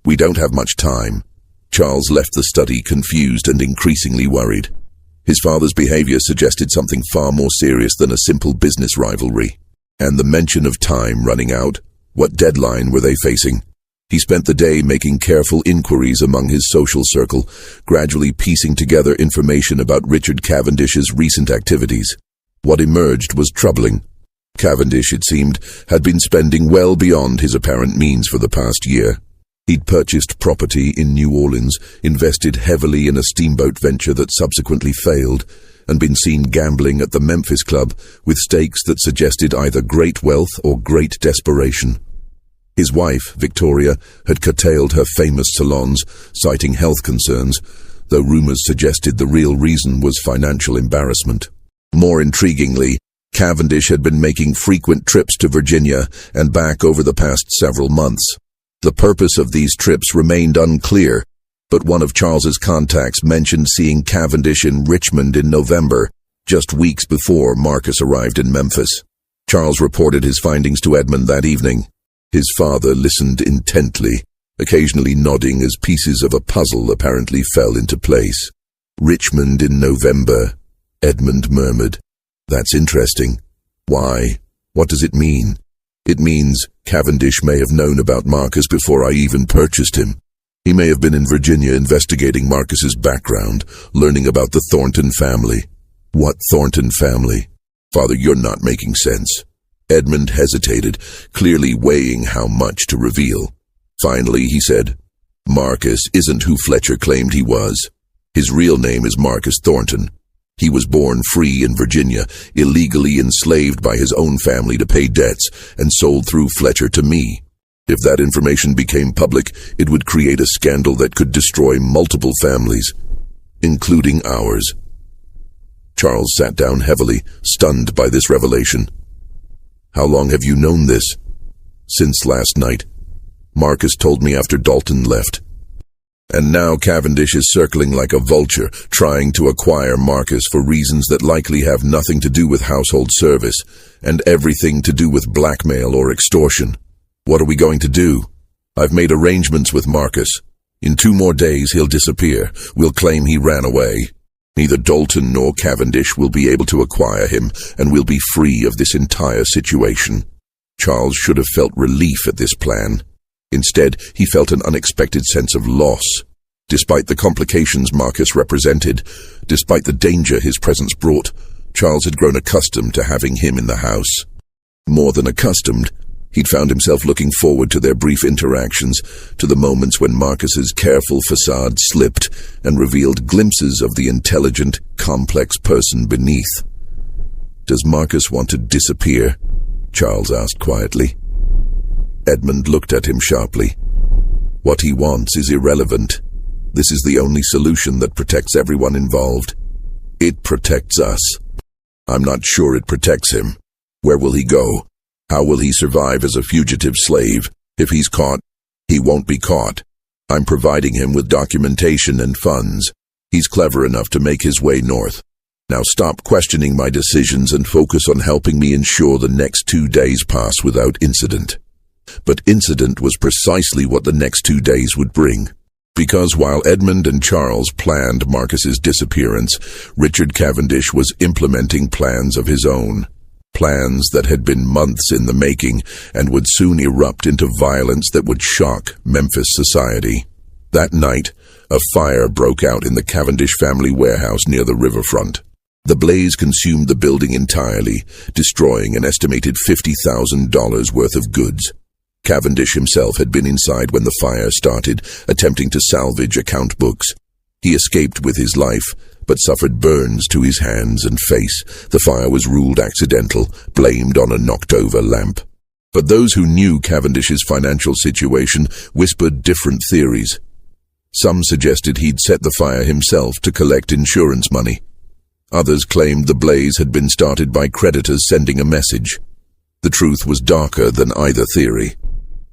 We don't have much time. Charles left the study confused and increasingly worried. His father's behavior suggested something far more serious than a simple business rivalry. And the mention of time running out, what deadline were they facing? He spent the day making careful inquiries among his social circle, gradually piecing together information about Richard Cavendish's recent activities. What emerged was troubling. Cavendish, it seemed, had been spending well beyond his apparent means for the past year. He'd purchased property in New Orleans, invested heavily in a steamboat venture that subsequently failed, and been seen gambling at the Memphis club with stakes that suggested either great wealth or great desperation. His wife, Victoria, had curtailed her famous salons, citing health concerns, though rumors suggested the real reason was financial embarrassment. More intriguingly, Cavendish had been making frequent trips to Virginia and back over the past several months. The purpose of these trips remained unclear, but one of Charles's contacts mentioned seeing Cavendish in Richmond in November, just weeks before Marcus arrived in Memphis. Charles reported his findings to Edmund that evening. His father listened intently, occasionally nodding as pieces of a puzzle apparently fell into place. Richmond in November, Edmund murmured. That's interesting. Why? What does it mean? It means Cavendish may have known about Marcus before I even purchased him. He may have been in Virginia investigating Marcus's background, learning about the Thornton family. What Thornton family? Father, you're not making sense. Edmund hesitated, clearly weighing how much to reveal. Finally, he said, Marcus isn't who Fletcher claimed he was. His real name is Marcus Thornton. He was born free in Virginia, illegally enslaved by his own family to pay debts, and sold through Fletcher to me. If that information became public, it would create a scandal that could destroy multiple families, including ours. Charles sat down heavily, stunned by this revelation. How long have you known this? Since last night. Marcus told me after Dalton left. And now Cavendish is circling like a vulture, trying to acquire Marcus for reasons that likely have nothing to do with household service, and everything to do with blackmail or extortion. What are we going to do? I've made arrangements with Marcus. In 2 more days he'll disappear. We'll claim he ran away. Neither Dalton nor Cavendish will be able to acquire him, and we'll be free of this entire situation. Charles should have felt relief at this plan. Instead, he felt an unexpected sense of loss. Despite the complications Marcus represented, despite the danger his presence brought, Charles had grown accustomed to having him in the house. More than accustomed, he'd found himself looking forward to their brief interactions, to the moments when Marcus's careful facade slipped and revealed glimpses of the intelligent, complex person beneath. Does Marcus want to disappear? Charles asked quietly. Edmund looked at him sharply. What he wants is irrelevant. This is the only solution that protects everyone involved. It protects us. I'm not sure it protects him. Where will he go? How will he survive as a fugitive slave? If he's caught, he won't be caught. I'm providing him with documentation and funds. He's clever enough to make his way north. Now stop questioning my decisions and focus on helping me ensure the next 2 days pass without incident. But incident was precisely what the next 2 days would bring. Because while Edmund and Charles planned Marcus's disappearance, Richard Cavendish was implementing plans of his own. Plans that had been months in the making and would soon erupt into violence that would shock Memphis society. That night, a fire broke out in the Cavendish family warehouse near the riverfront. The blaze consumed the building entirely, destroying an estimated $50,000 worth of goods. Cavendish himself had been inside when the fire started, attempting to salvage account books. He escaped with his life, but suffered burns to his hands and face. The fire was ruled accidental, blamed on a knocked-over lamp. But those who knew Cavendish's financial situation whispered different theories. Some suggested he'd set the fire himself to collect insurance money. Others claimed the blaze had been started by creditors sending a message. The truth was darker than either theory.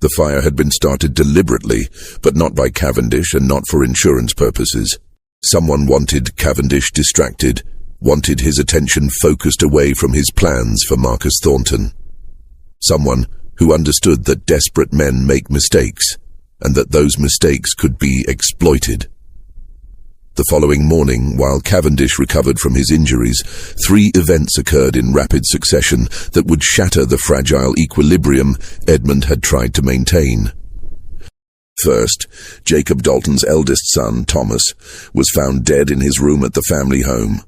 The fire had been started deliberately, but not by Cavendish and not for insurance purposes. Someone wanted Cavendish distracted, wanted his attention focused away from his plans for Marcus Thornton. Someone who understood that desperate men make mistakes, and that those mistakes could be exploited. The following morning, while Cavendish recovered from his injuries, 3 events occurred in rapid succession that would shatter the fragile equilibrium Edmund had tried to maintain. First, Jacob Dalton's eldest son, Thomas, was found dead in his room at the family home.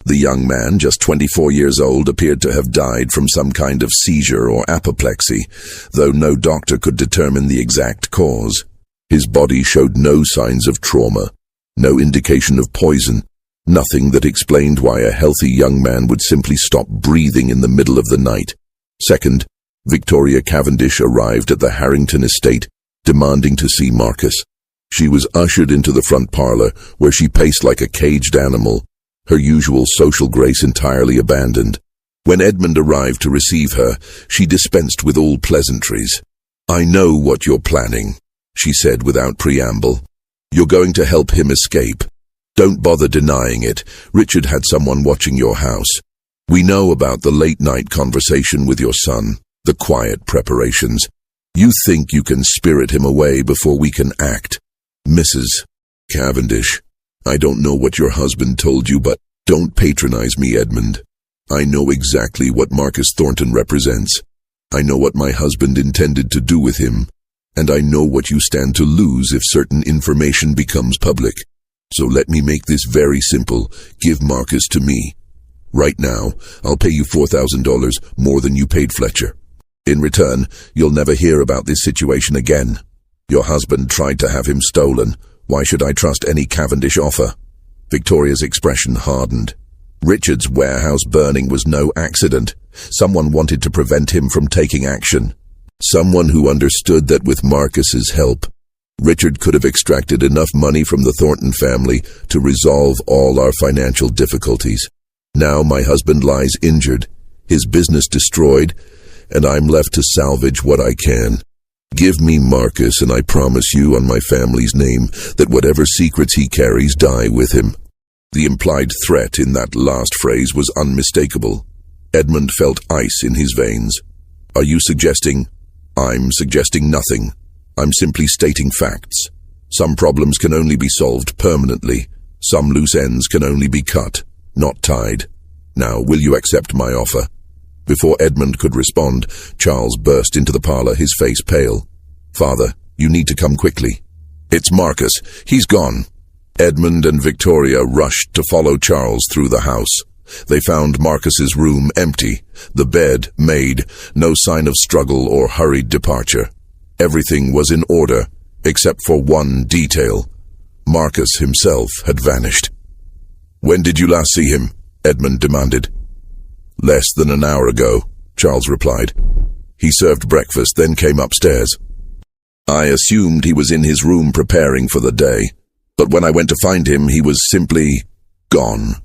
The young man, just 24 years old, appeared to have died from some kind of seizure or apoplexy, though no doctor could determine the exact cause. His body showed no signs of trauma. No indication of poison, nothing that explained why a healthy young man would simply stop breathing in the middle of the night. Second, Victoria Cavendish arrived at the Harrington estate, demanding to see Marcus. She was ushered into the front parlor, where she paced like a caged animal, her usual social grace entirely abandoned. When Edmund arrived to receive her, she dispensed with all pleasantries. "I know what you're planning," she said without preamble. "You're going to help him escape. Don't bother denying it. Richard had someone watching your house. We know about the late-night conversation with your son, the quiet preparations. You think you can spirit him away before we can act. Mrs. Cavendish, I don't know what your husband told you, but don't patronize me, Edmund. I know exactly what Marcus Thornton represents. I know what my husband intended to do with him. And I know what you stand to lose if certain information becomes public. So let me make this very simple. Give Marcus to me. Right now, I'll pay you $4,000 more than you paid Fletcher. In return, you'll never hear about this situation again. Your husband tried to have him stolen. Why should I trust any Cavendish offer?" Victoria's expression hardened. Richard's warehouse burning was no accident. Someone wanted to prevent him from taking action. Someone who understood that with Marcus's help, Richard could have extracted enough money from the Thornton family to resolve all our financial difficulties. Now my husband lies injured, his business destroyed, and I'm left to salvage what I can. Give me Marcus, and I promise you on my family's name that whatever secrets he carries die with him." The implied threat in that last phrase was unmistakable. Edmund felt ice in his veins. "Are you suggesting—" "I'm suggesting nothing. I'm simply stating facts. Some problems can only be solved permanently. Some loose ends can only be cut, not tied. Now, will you accept my offer?" Before Edmund could respond, Charles burst into the parlor, his face pale. "Father, you need to come quickly." "It's Marcus. He's gone." Edmund and Victoria rushed to follow Charles through the house. They found Marcus's room empty, the bed made, no sign of struggle or hurried departure. Everything was in order, except for one detail. Marcus himself had vanished. "When did you last see him?" Edmund demanded. "Less than an hour ago," Charles replied. "He served breakfast, then came upstairs. I assumed he was in his room preparing for the day, but when I went to find him, he was simply gone."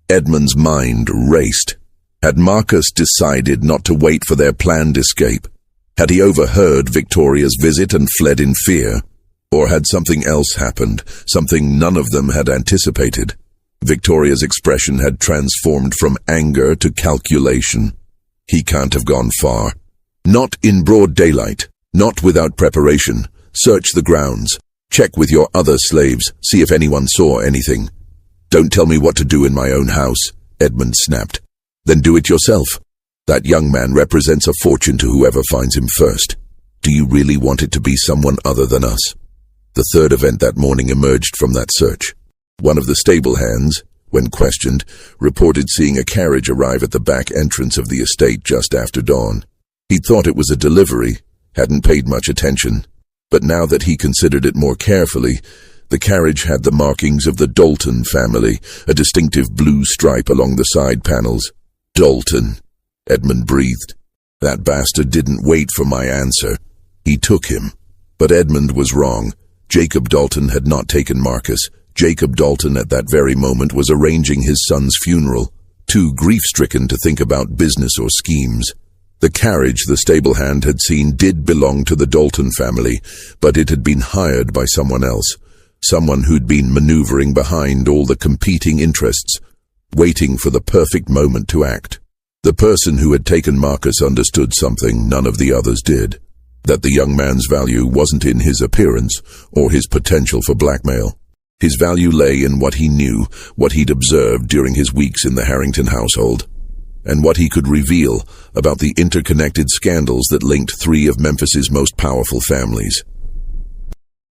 Edmund's mind raced. Had Marcus decided not to wait for their planned escape? Had he overheard Victoria's visit and fled in fear? Or had something else happened, something none of them had anticipated? Victoria's expression had transformed from anger to calculation. He can't have gone far. Not in broad daylight, not without preparation. Search the grounds. Check with your other slaves, see if anyone saw anything. Don't tell me what to do in my own house, Edmund snapped. Then do it yourself. That young man represents a fortune to whoever finds him first. Do you really want it to be someone other than us? The third event that morning emerged from that search. One of the stable hands, when questioned, reported seeing a carriage arrive at the back entrance of the estate just after dawn. He thought it was a delivery, hadn't paid much attention, but now that he considered it more carefully, the carriage had the markings of the Dalton family, a distinctive blue stripe along the side panels. Dalton, Edmund breathed. That bastard didn't wait for my answer. He took him. But Edmund was wrong. Jacob Dalton had not taken Marcus. Jacob Dalton at that very moment was arranging his son's funeral, too grief-stricken to think about business or schemes. The carriage the stable hand had seen did belong to the Dalton family, but it had been hired by someone else, someone who'd been maneuvering behind all the competing interests, waiting for the perfect moment to act. The person who had taken Marcus understood something none of the others did, that the young man's value wasn't in his appearance or his potential for blackmail. His value lay in what he knew, what he'd observed during his weeks in the Harrington household, and what he could reveal about the interconnected scandals that linked three of Memphis's most powerful families.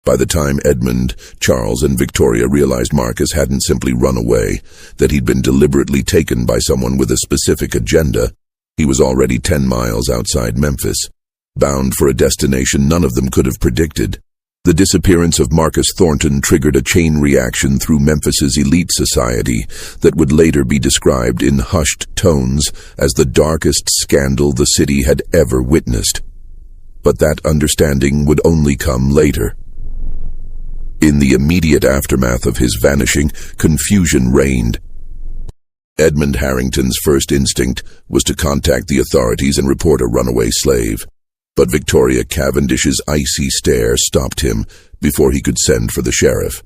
By the time Edmund, Charles, and Victoria realized Marcus hadn't simply run away, that he'd been deliberately taken by someone with a specific agenda, he was already 10 miles outside Memphis, bound for a destination none of them could have predicted. The disappearance of Marcus Thornton triggered a chain reaction through Memphis's elite society that would later be described in hushed tones as the darkest scandal the city had ever witnessed. But that understanding would only come later. In the immediate aftermath of his vanishing, confusion reigned. Edmund Harrington's first instinct was to contact the authorities and report a runaway slave. But Victoria Cavendish's icy stare stopped him before he could send for the sheriff.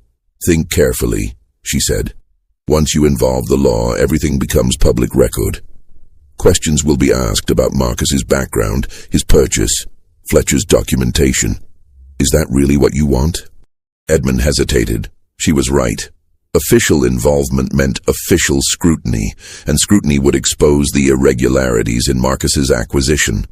Think carefully, she said. Once you involve the law, everything becomes public record. Questions will be asked about Marcus's background, his purchase, Fletcher's documentation. Is that really what you want? Edmund hesitated. She was right. Official involvement meant official scrutiny, and scrutiny would expose the irregularities in Marcus's acquisition.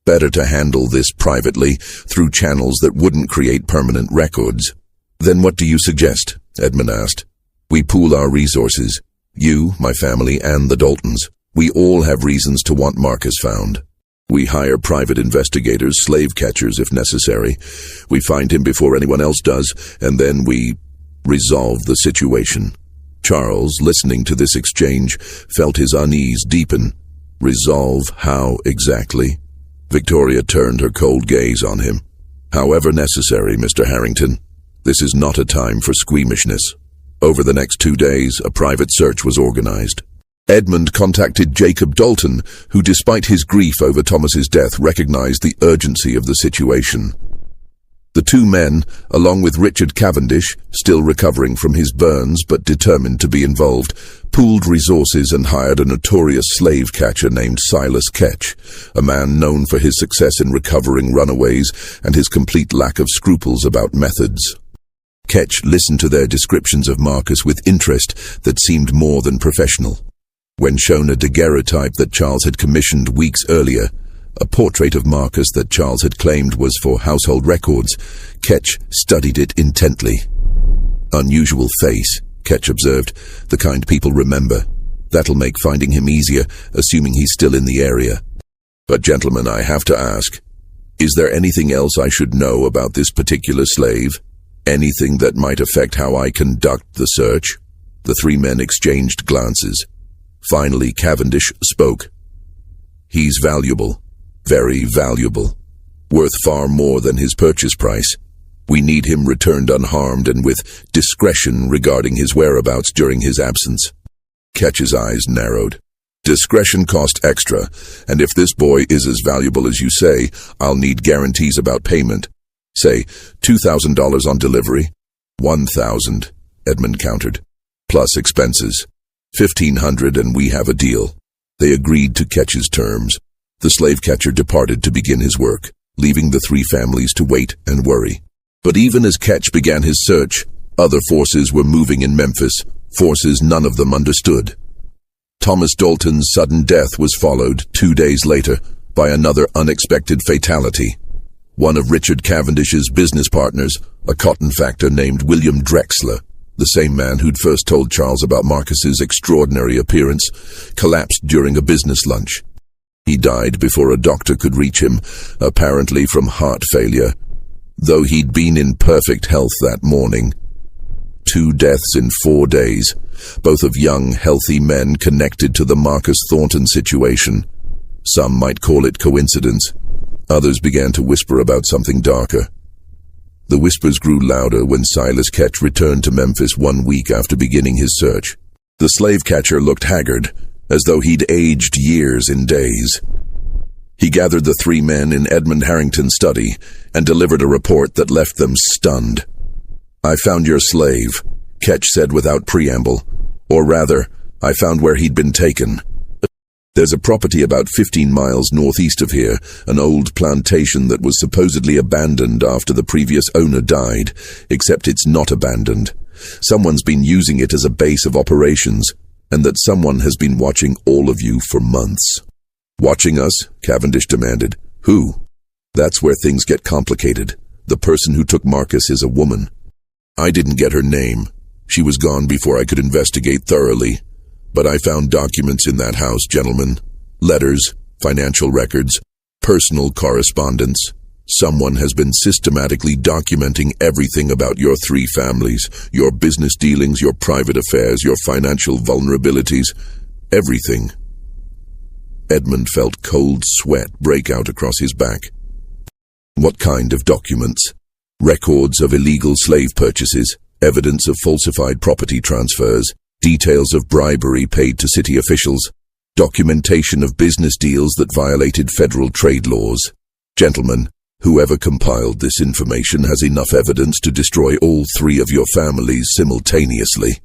Better to handle this privately, through channels that wouldn't create permanent records. Then what do you suggest? Edmund asked. We pool our resources. You, my family, and the Daltons. We all have reasons to want Marcus found. We hire private investigators, slave catchers if necessary. We find him before anyone else does, and then we resolve the situation. Charles, listening to this exchange, felt his unease deepen. Resolve how exactly? Victoria turned her cold gaze on him. However necessary, Mr. Harrington. This is not a time for squeamishness. Over the next 2 days, a private search was organized. Edmund contacted Jacob Dalton, who despite his grief over Thomas's death recognized the urgency of the situation. The two men, along with Richard Cavendish, still recovering from his burns but determined to be involved, pooled resources and hired a notorious slave catcher named Silas Ketch, a man known for his success in recovering runaways and his complete lack of scruples about methods. Ketch listened to their descriptions of Marcus with interest that seemed more than professional. When shown a daguerreotype that Charles had commissioned weeks earlier, a portrait of Marcus that Charles had claimed was for household records, Ketch studied it intently. Unusual face, Ketch observed, the kind people remember. That'll make finding him easier, assuming he's still in the area. But gentlemen, I have to ask, is there anything else I should know about this particular slave? Anything that might affect how I conduct the search? The three men exchanged glances. Finally, Cavendish spoke. He's valuable. Very valuable. Worth far more than his purchase price. We need him returned unharmed and with discretion regarding his whereabouts during his absence. Ketch's eyes narrowed. Discretion cost extra, and if this boy is as valuable as you say, I'll need guarantees about payment. Say, $2,000 on delivery. $1,000, Edmund countered. Plus expenses. $1,500 and we have a deal. They agreed to Ketch's terms. The slave catcher departed to begin his work, leaving the three families to wait and worry. But even as Ketch began his search, other forces were moving in Memphis, forces none of them understood. Thomas Dalton's sudden death was followed, 2 days later, by another unexpected fatality. One of Richard Cavendish's business partners, a cotton factor named William Drexler, the same man who'd first told Charles about Marcus's extraordinary appearance, collapsed during a business lunch. He died before a doctor could reach him, apparently from heart failure, though he'd been in perfect health that morning. 2 deaths in 4 days, both of young, healthy men connected to the Marcus Thornton situation. Some might call it coincidence. Others began to whisper about something darker. The whispers grew louder when Silas Ketch returned to Memphis 1 week after beginning his search. The slave catcher looked haggard, as though he'd aged years in days. He gathered the 3 men in Edmund Harrington's study and delivered a report that left them stunned. "I found your slave," Ketch said without preamble. Or rather, I found where he'd been taken. "There's a property about 15 miles northeast of here, an old plantation that was supposedly abandoned after the previous owner died, except it's not abandoned. Someone's been using it as a base of operations, and that someone has been watching all of you for months." "Watching us?" Cavendish demanded. "Who?" "That's where things get complicated. The person who took Marcus is a woman. I didn't get her name. She was gone before I could investigate thoroughly. But I found documents in that house, gentlemen. Letters, financial records, personal correspondence. Someone has been systematically documenting everything about your 3 families, your business dealings, your private affairs, your financial vulnerabilities. Everything." Edmund felt cold sweat break out across his back. "What kind of documents?" "Records of illegal slave purchases, evidence of falsified property transfers, details of bribery paid to city officials, documentation of business deals that violated federal trade laws. Gentlemen, whoever compiled this information has enough evidence to destroy all 3 of your families simultaneously."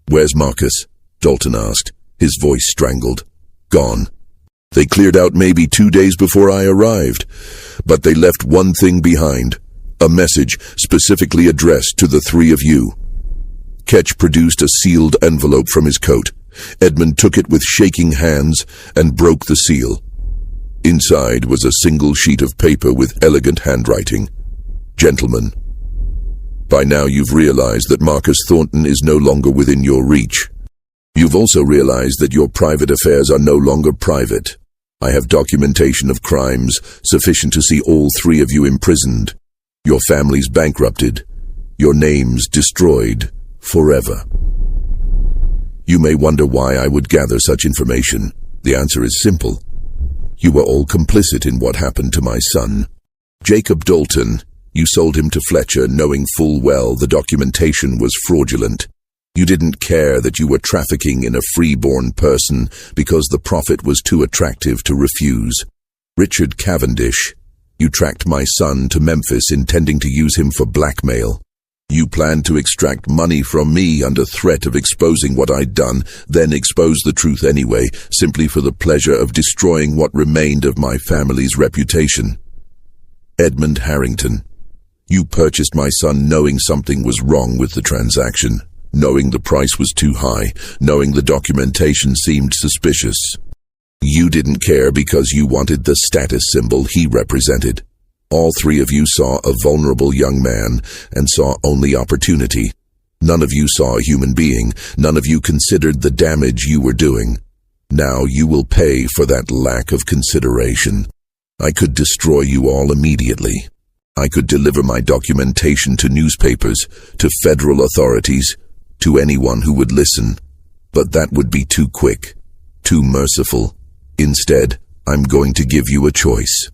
"Where's Marcus?" Dalton asked, his voice strangled. "Gone. They cleared out maybe 2 days before I arrived, but they left one thing behind, a message specifically addressed to the 3 of you." Ketch produced a sealed envelope from his coat. Edmund took it with shaking hands and broke the seal. Inside was a single sheet of paper with elegant handwriting. "Gentlemen, by now you've realized that Marcus Thornton is no longer within your reach. You've also realized that your private affairs are no longer private. I have documentation of crimes sufficient to see all 3 of you imprisoned, your families bankrupted, your names destroyed forever." You may wonder why I would gather such information. The answer is simple. You were all complicit in what happened to my son. Jacob Dalton, you sold him to Fletcher knowing full well the documentation was fraudulent. You didn't care that you were trafficking in a freeborn person because the profit was too attractive to refuse. Richard Cavendish, you tracked my son to Memphis intending to use him for blackmail. You planned to extract money from me under threat of exposing what I'd done, then expose the truth anyway, simply for the pleasure of destroying what remained of my family's reputation. Edmund Harrington, you purchased my son knowing something was wrong with the transaction, knowing the price was too high, knowing the documentation seemed suspicious. You didn't care because you wanted the status symbol he represented. All 3 of you saw a vulnerable young man and saw only opportunity. None of you saw a human being. None of you considered the damage you were doing. Now you will pay for that lack of consideration. I could destroy you all immediately. I could deliver my documentation to newspapers, to federal authorities, to anyone who would listen. But that would be too quick, too merciful. Instead, I'm going to give you a choice.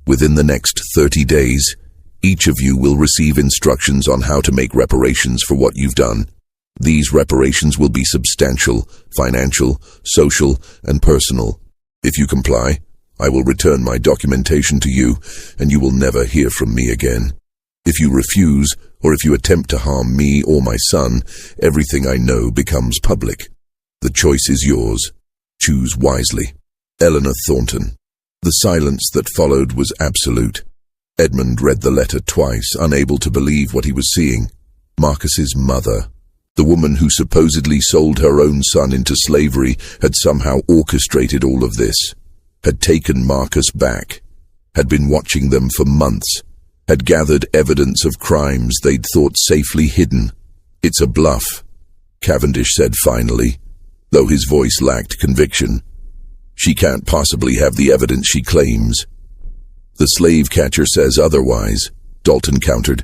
Within the next 30 days, each of you will receive instructions on how to make reparations for what you've done. These reparations will be substantial, financial, social, and personal. If you comply, I will return my documentation to you, and you will never hear from me again. If you refuse, or if you attempt to harm me or my son, everything I know becomes public. The choice is yours. Choose wisely. Eleanor Thornton. The silence that followed was absolute. Edmund read the letter twice, unable to believe what he was seeing. Marcus's mother, the woman who supposedly sold her own son into slavery, had somehow orchestrated all of this, had taken Marcus back, had been watching them for months, had gathered evidence of crimes they'd thought safely hidden. "It's a bluff," Cavendish said finally, though his voice lacked conviction. "She can't possibly have the evidence she claims." "The slave catcher says otherwise," Dalton countered.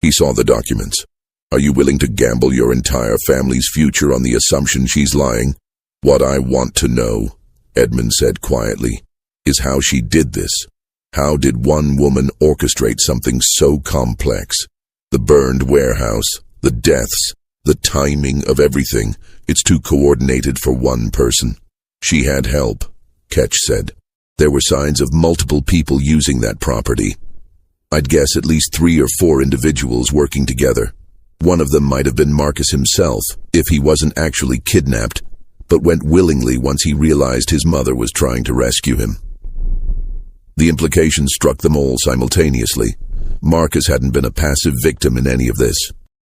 "He saw the documents. Are you willing to gamble your entire family's future on the assumption she's lying?" "What I want to know," Edmund said quietly, "is how she did this. How did one woman orchestrate something so complex? The burned warehouse, the deaths, the timing of everything. It's too coordinated for one person." "She had help," Ketch said. "There were signs of multiple people using that property. I'd guess at least 3 or 4 individuals working together. One of them might have been Marcus himself, if he wasn't actually kidnapped, but went willingly once he realized his mother was trying to rescue him." The implication struck them all simultaneously. Marcus hadn't been a passive victim in any of this.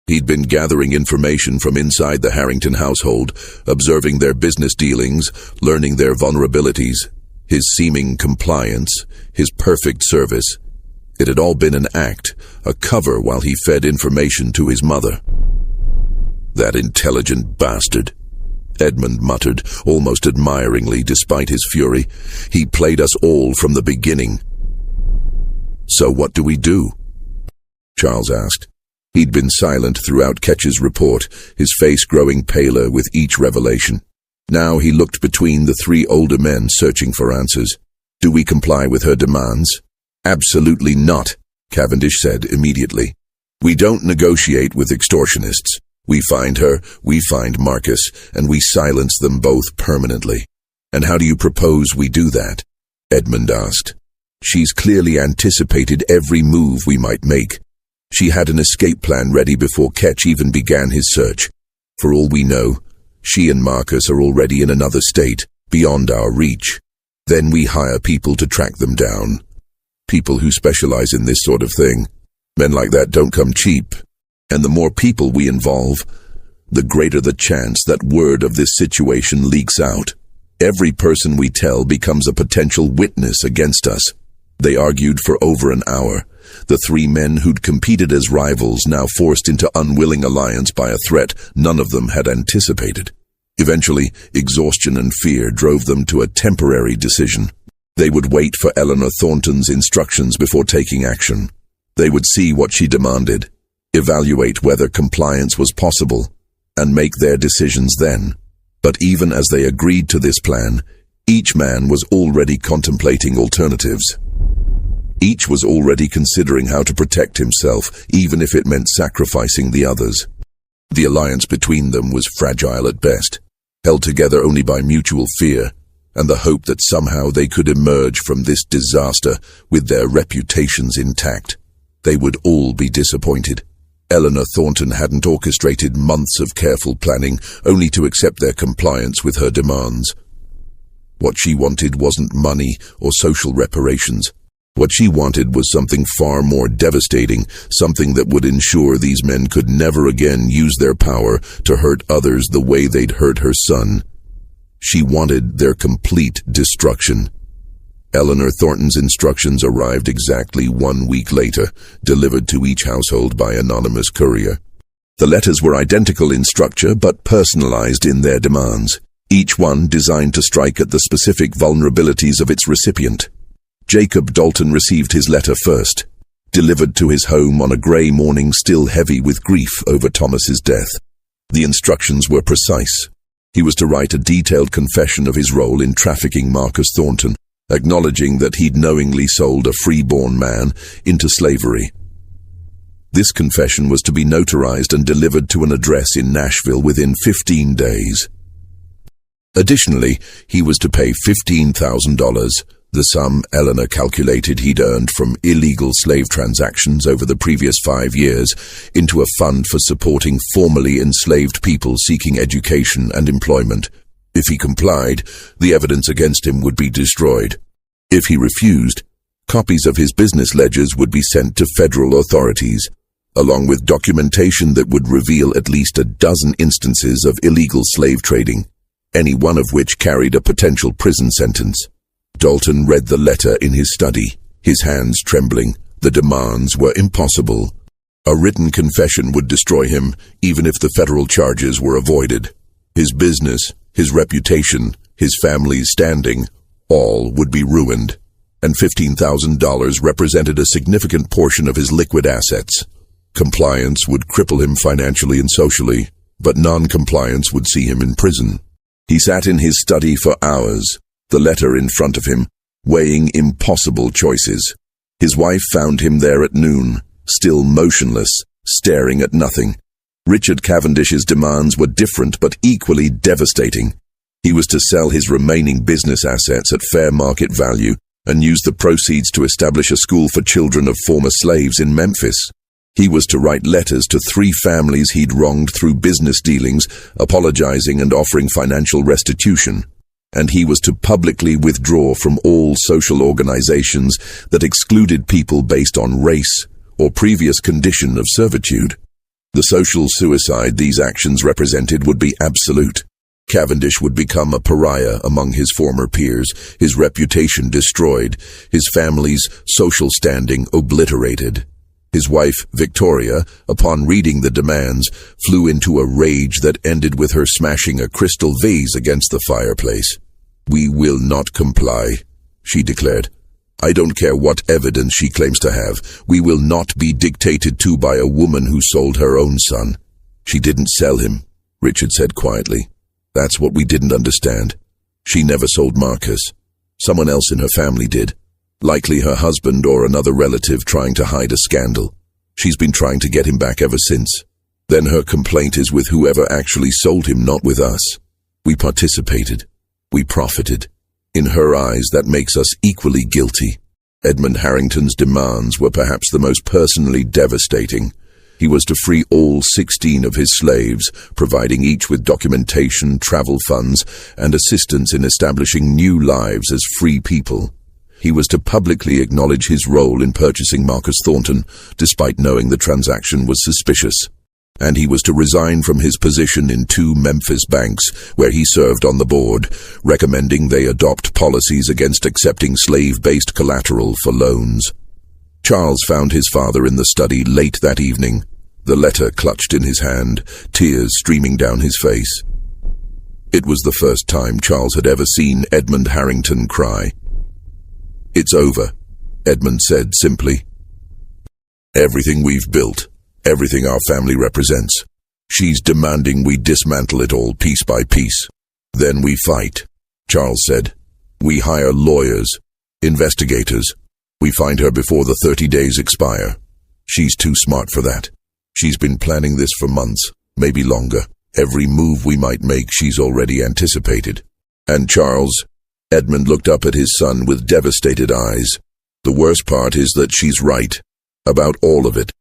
He'd been gathering information from inside the Harrington household, observing their business dealings, learning their vulnerabilities, his seeming compliance, his perfect service. It had all been an act, a cover while he fed information to his mother. "That intelligent bastard," Edmund muttered, almost admiringly despite his fury. "He played us all from the beginning." "So what do we do?" Charles asked. He'd been silent throughout Ketch's report, his face growing paler with each revelation. Now he looked between the 3 older men searching for answers. "Do we comply with her demands?" "Absolutely not," Cavendish said immediately. "We don't negotiate with extortionists. We find her, we find Marcus, and we silence them both permanently." "And how do you propose we do that?" Edmund asked. "She's clearly anticipated every move we might make. She had an escape plan ready before Ketch even began his search. For all we know, she and Marcus are already in another state, beyond our reach. Then we hire people to track them down. People who specialize in this sort of thing. Men like that don't come cheap. And the more people we involve, the greater the chance that word of this situation leaks out. Every person we tell becomes a potential witness against us." They argued for over an hour, the 3 men who'd competed as rivals now forced into unwilling alliance by a threat none of them had anticipated. Eventually, exhaustion and fear drove them to a temporary decision. They would wait for Eleanor Thornton's instructions before taking action. They would see what she demanded, evaluate whether compliance was possible, and make their decisions then. But even as they agreed to this plan, each man was already contemplating alternatives. Each was already considering how to protect himself, even if it meant sacrificing the others. The alliance between them was fragile at best, held together only by mutual fear, and the hope that somehow they could emerge from this disaster with their reputations intact. They would all be disappointed. Eleanor Thornton hadn't orchestrated months of careful planning only to accept their compliance with her demands. What she wanted wasn't money or social reparations. What she wanted was something far more devastating, something that would ensure these men could never again use their power to hurt others the way they'd hurt her son. She wanted their complete destruction. Eleanor Thornton's instructions arrived exactly 1 week later, delivered to each household by anonymous courier. The letters were identical in structure but personalized in their demands, each one designed to strike at the specific vulnerabilities of its recipient. Jacob Dalton received his letter first, delivered to his home on a grey morning still heavy with grief over Thomas's death. The instructions were precise. He was to write a detailed confession of his role in trafficking Marcus Thornton, acknowledging that he'd knowingly sold a freeborn man into slavery. This confession was to be notarized and delivered to an address in Nashville within 15 days. Additionally, he was to pay $15,000, the sum Eleanor calculated he'd earned from illegal slave transactions over the previous 5 years, into a fund for supporting formerly enslaved people seeking education and employment. If he complied, the evidence against him would be destroyed. If he refused, Copies of his business ledgers would be sent to federal authorities, along with documentation that would reveal at least a dozen instances of illegal slave trading, any one of which carried a potential prison sentence. Dalton read the letter in his study, his hands trembling. The demands were impossible. A written confession would destroy him, even if the federal charges were avoided. His business, his reputation, his family's standing, all would be ruined. And $15,000 represented a significant portion of his liquid assets. Compliance would cripple him financially and socially, but non-compliance would see him in prison. He sat in his study for hours, the letter in front of him, weighing impossible choices. His wife found him there at noon, still motionless, staring at nothing. Richard Cavendish's demands were different but equally devastating. He was to sell his remaining business assets at fair market value and use the proceeds to establish a school for children of former slaves in Memphis. He was to write letters to 3 families he'd wronged through business dealings, apologizing and offering financial restitution. And he was to publicly withdraw from all social organizations that excluded people based on race or previous condition of servitude. The social suicide these actions represented would be absolute. Cavendish would become a pariah among his former peers, his reputation destroyed, his family's social standing obliterated. His wife, Victoria, upon reading the demands, flew into a rage that ended with her smashing a crystal vase against the fireplace. "We will not comply," she declared. "I don't care what evidence she claims to have. We will not be dictated to by a woman who sold her own son." "She didn't sell him," Richard said quietly. "That's what we didn't understand. She never sold Marcus. Someone else in her family did. Likely her husband or another relative trying to hide a scandal. She's been trying to get him back ever since. Then her complaint is with whoever actually sold him, not with us. We participated. We profited. In her eyes, that makes us equally guilty." Edmund Harrington's demands were perhaps the most personally devastating. He was to free all 16 of his slaves, providing each with documentation, travel funds, and assistance in establishing new lives as free people. He was to publicly acknowledge his role in purchasing Marcus Thornton, despite knowing the transaction was suspicious. And he was to resign from his position in 2 Memphis banks, where he served on the board, recommending they adopt policies against accepting slave-based collateral for loans. Charles found his father in the study late that evening, the letter clutched in his hand, tears streaming down his face. It was the first time Charles had ever seen Edmund Harrington cry. "It's over," Edmund said simply. "Everything we've built, everything our family represents. She's demanding we dismantle it all piece by piece. Then we fight," Charles said. "We hire lawyers, investigators. We find her before the 30 days expire. She's too smart for that. She's been planning this for months, maybe longer. Every move we might make she's already anticipated." "And Charles," Edmund looked up at his son with devastated eyes, "the worst part is that she's right. About all of it.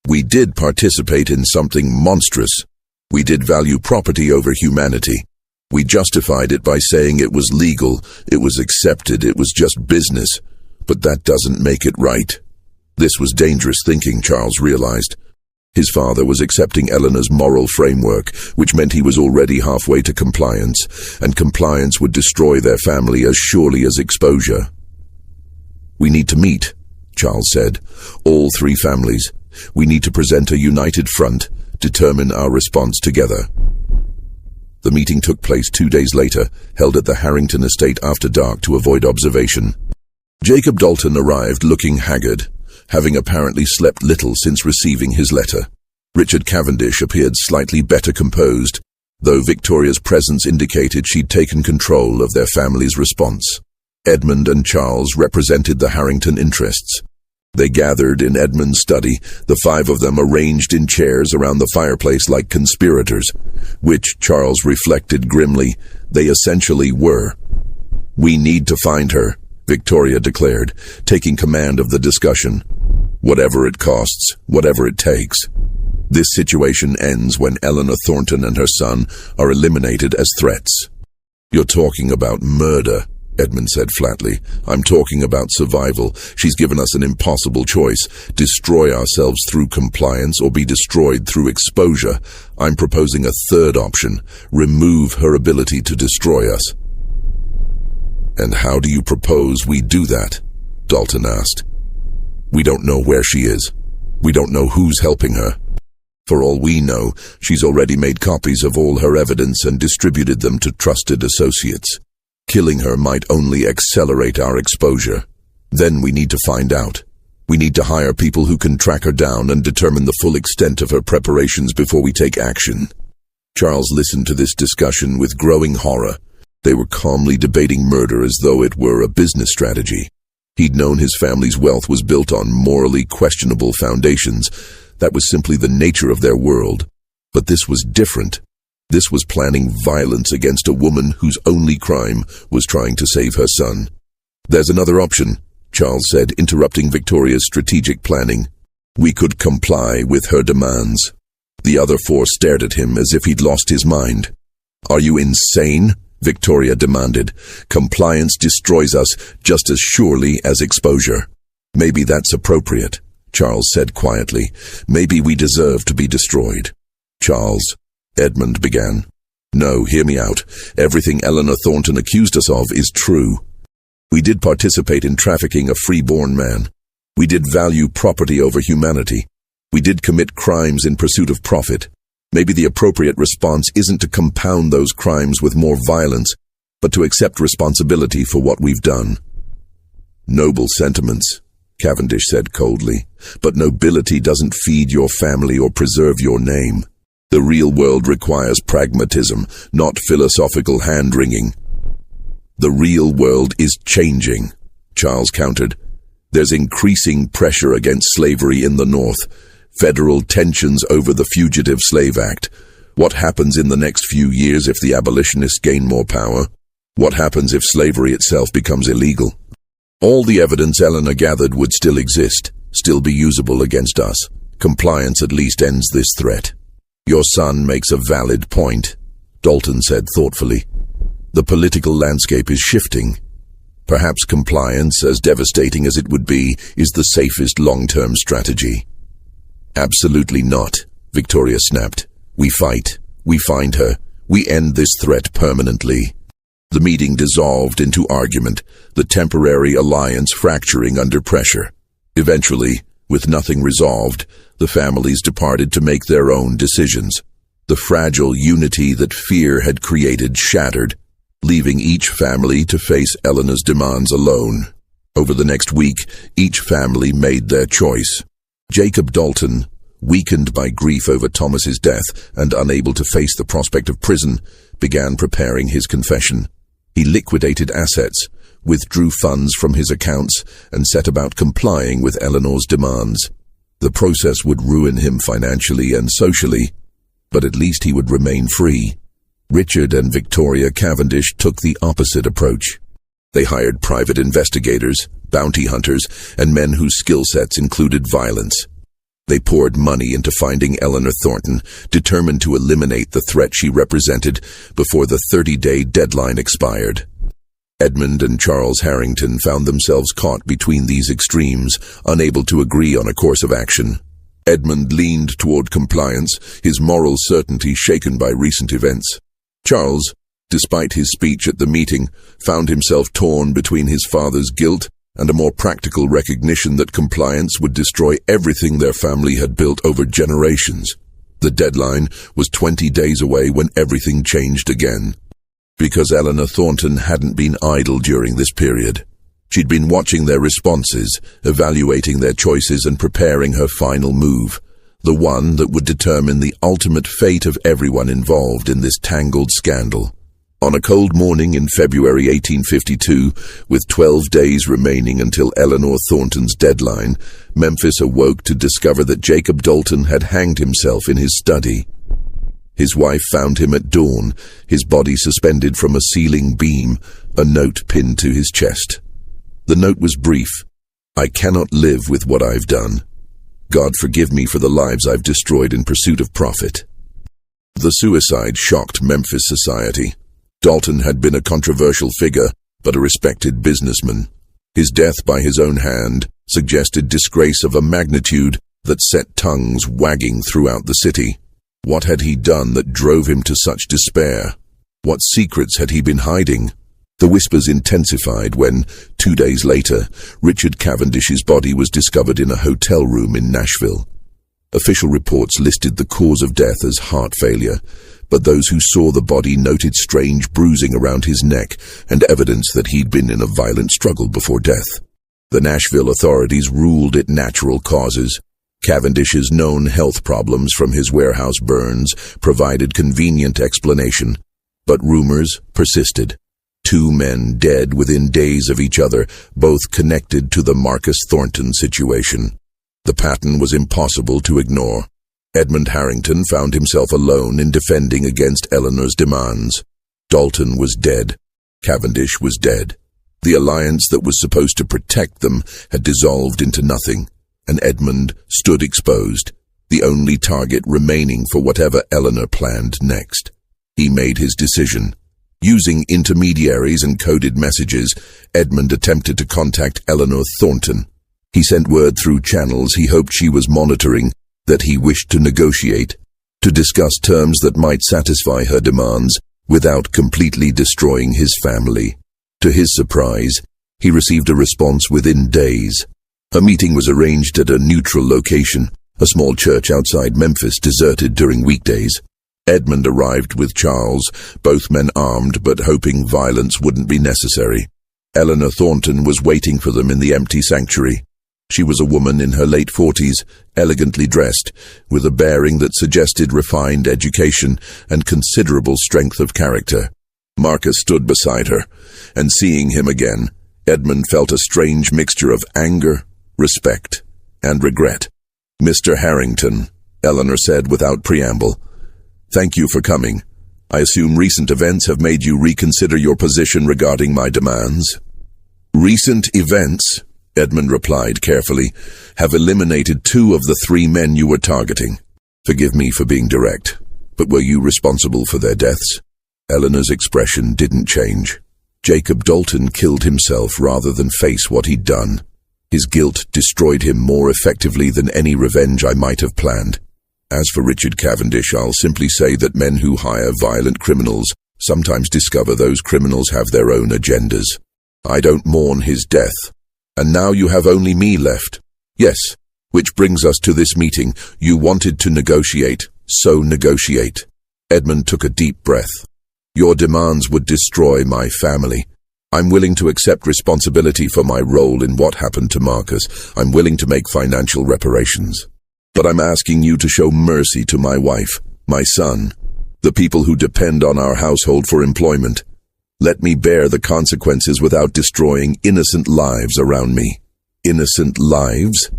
We did participate in something monstrous. We did value property over humanity. We justified it by saying it was legal, it was accepted, it was just business. But that doesn't make it right." This was dangerous thinking, Charles realized. His father was accepting Eleanor's moral framework, which meant he was already halfway to compliance, and compliance would destroy their family as surely as exposure. "We need to meet," Charles said. "All 3 families. We need to present a united front, determine our response together." The meeting took place 2 days later, held at the Harrington estate after dark to avoid observation. Jacob Dalton arrived looking haggard, having apparently slept little since receiving his letter. Richard Cavendish appeared slightly better composed, though Victoria's presence indicated she'd taken control of their family's response. Edmund and Charles represented the Harrington interests. They gathered in Edmund's study, the 5 of them arranged in chairs around the fireplace like conspirators, which, Charles reflected grimly, they essentially were. "We need to find her," Victoria declared, taking command of the discussion. "Whatever it costs, whatever it takes. This situation ends when Eleanor Thornton and her son are eliminated as threats." "You're talking about murder," Edmund said flatly. "I'm talking about survival. She's given us an impossible choice. Destroy ourselves through compliance or be destroyed through exposure. I'm proposing a third option. Remove her ability to destroy us." "And how do you propose we do that?" Dalton asked. "We don't know where she is. We don't know who's helping her. For all we know, she's already made copies of all her evidence and distributed them to trusted associates. Killing her might only accelerate our exposure. Then we need to find out. We need to hire people who can track her down and determine the full extent of her preparations before we take action." Charles listened to this discussion with growing horror. They were calmly debating murder as though it were a business strategy. He'd known his family's wealth was built on morally questionable foundations. That was simply the nature of their world. But this was different. This was planning violence against a woman whose only crime was trying to save her son. "There's another option," Charles said, interrupting Victoria's strategic planning. "We could comply with her demands." The other four stared at him as if he'd lost his mind. "Are you insane?" Victoria demanded. "Compliance destroys us just as surely as exposure." "Maybe that's appropriate," Charles said quietly. "Maybe we deserve to be destroyed." "Charles," Edmund began. "No, hear me out. Everything Eleanor Thornton accused us of is true. We did participate in trafficking a free-born man. We did value property over humanity. We did commit crimes in pursuit of profit. Maybe the appropriate response isn't to compound those crimes with more violence, but to accept responsibility for what we've done." "Noble sentiments," Cavendish said coldly, "but nobility doesn't feed your family or preserve your name. The real world requires pragmatism, not philosophical hand-wringing." "The real world is changing," Charles countered. "There's increasing pressure against slavery in the North, federal tensions over the Fugitive Slave Act. What happens in the next few years if the abolitionists gain more power? What happens if slavery itself becomes illegal? All the evidence Eleanor gathered would still exist, still be usable against us. Compliance at least ends this threat." "Your son makes a valid point," Dalton said thoughtfully. "The political landscape is shifting. Perhaps compliance, as devastating as it would be, is the safest long-term strategy." "Absolutely not," Victoria snapped. "We fight. We find her. We end this threat permanently." The meeting dissolved into argument, the temporary alliance fracturing under pressure. Eventually, with nothing resolved, the families departed to make their own decisions. The fragile unity that fear had created shattered, leaving each family to face Eleanor's demands alone. Over the next week, each family made their choice. Jacob Dalton, weakened by grief over Thomas's death and unable to face the prospect of prison, began preparing his confession. He liquidated assets, withdrew funds from his accounts, and set about complying with Eleanor's demands. The process would ruin him financially and socially, but at least he would remain free. Richard and Victoria Cavendish took the opposite approach. They hired private investigators, bounty hunters, and men whose skill sets included violence. They poured money into finding Eleanor Thornton, determined to eliminate the threat she represented before the 30-day deadline expired. Edmund and Charles Harrington found themselves caught between these extremes, unable to agree on a course of action. Edmund leaned toward compliance, his moral certainty shaken by recent events. Charles, despite his speech at the meeting, found himself torn between his father's guilt and a more practical recognition that compliance would destroy everything their family had built over generations. The deadline was 20 days away when everything changed again. Because Eleanor Thornton hadn't been idle during this period. She'd been watching their responses, evaluating their choices and preparing her final move, the one that would determine the ultimate fate of everyone involved in this tangled scandal. On a cold morning in February 1852, with 12 days remaining until Eleanor Thornton's deadline, Memphis awoke to discover that Jacob Dalton had hanged himself in his study. His wife found him at dawn, his body suspended from a ceiling beam, a note pinned to his chest. The note was brief. "I cannot live with what I've done. God forgive me for the lives I've destroyed in pursuit of profit." The suicide shocked Memphis society. Dalton had been a controversial figure, but a respected businessman. His death by his own hand suggested disgrace of a magnitude that set tongues wagging throughout the city. What had he done that drove him to such despair? What secrets had he been hiding? The whispers intensified when, 2 days later, Richard Cavendish's body was discovered in a hotel room in Nashville. Official reports listed the cause of death as heart failure, but those who saw the body noted strange bruising around his neck and evidence that he'd been in a violent struggle before death. The Nashville authorities ruled it natural causes. Cavendish's known health problems from his warehouse burns provided convenient explanation, but rumors persisted. 2 men dead within days of each other, both connected to the Marcus Thornton situation. The pattern was impossible to ignore. Edmund Harrington found himself alone in defending against Eleanor's demands. Dalton was dead. Cavendish was dead. The alliance that was supposed to protect them had dissolved into nothing, and Edmund stood exposed, the only target remaining for whatever Eleanor planned next. He made his decision. Using intermediaries and coded messages, Edmund attempted to contact Eleanor Thornton. He sent word through channels he hoped she was monitoring that he wished to negotiate, to discuss terms that might satisfy her demands without completely destroying his family. To his surprise, he received a response within days. A meeting was arranged at a neutral location, a small church outside Memphis deserted during weekdays. Edmund arrived with Charles, both men armed but hoping violence wouldn't be necessary. Eleanor Thornton was waiting for them in the empty sanctuary. She was a woman in her late 40s, elegantly dressed, with a bearing that suggested refined education and considerable strength of character. Marcus stood beside her, and seeing him again, Edmund felt a strange mixture of anger, respect, and regret. "Mr. Harrington," Eleanor said without preamble, "thank you for coming. I assume recent events have made you reconsider your position regarding my demands." "Recent events," Edmund replied carefully, "have eliminated 2 of the 3 men you were targeting. Forgive me for being direct, but were you responsible for their deaths?" Eleanor's expression didn't change. Jacob Dalton killed himself rather than face what he'd done. His guilt destroyed him more effectively than any revenge I might have planned. As for Richard Cavendish, I'll simply say that men who hire violent criminals sometimes discover those criminals have their own agendas. I don't mourn his death. And now you have only me left. Yes, which brings us to this meeting. You wanted to negotiate, so negotiate. Edmund took a deep breath. Your demands would destroy my family. I'm willing to accept responsibility for my role in what happened to Marcus. I'm willing to make financial reparations. But I'm asking you to show mercy to my wife, my son, the people who depend on our household for employment. Let me bear the consequences without destroying innocent lives around me. Innocent lives?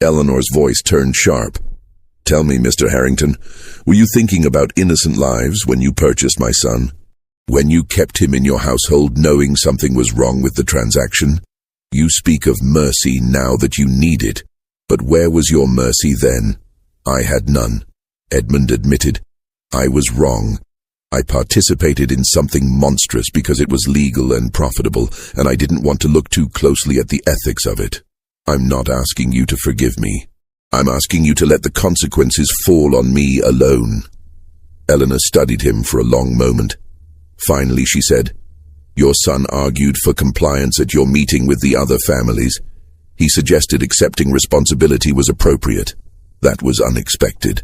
Eleanor's voice turned sharp. Tell me, Mr. Harrington, were you thinking about innocent lives when you purchased my son? When you kept him in your household knowing something was wrong with the transaction? You speak of mercy now that you need it, but where was your mercy then? I had none, Edmund admitted. I was wrong. I participated in something monstrous because it was legal and profitable, and I didn't want to look too closely at the ethics of it. I'm not asking you to forgive me. I'm asking you to let the consequences fall on me alone. Eleanor studied him for a long moment. Finally, she said, Your son argued for compliance at your meeting with the other families. He suggested accepting responsibility was appropriate. That was unexpected.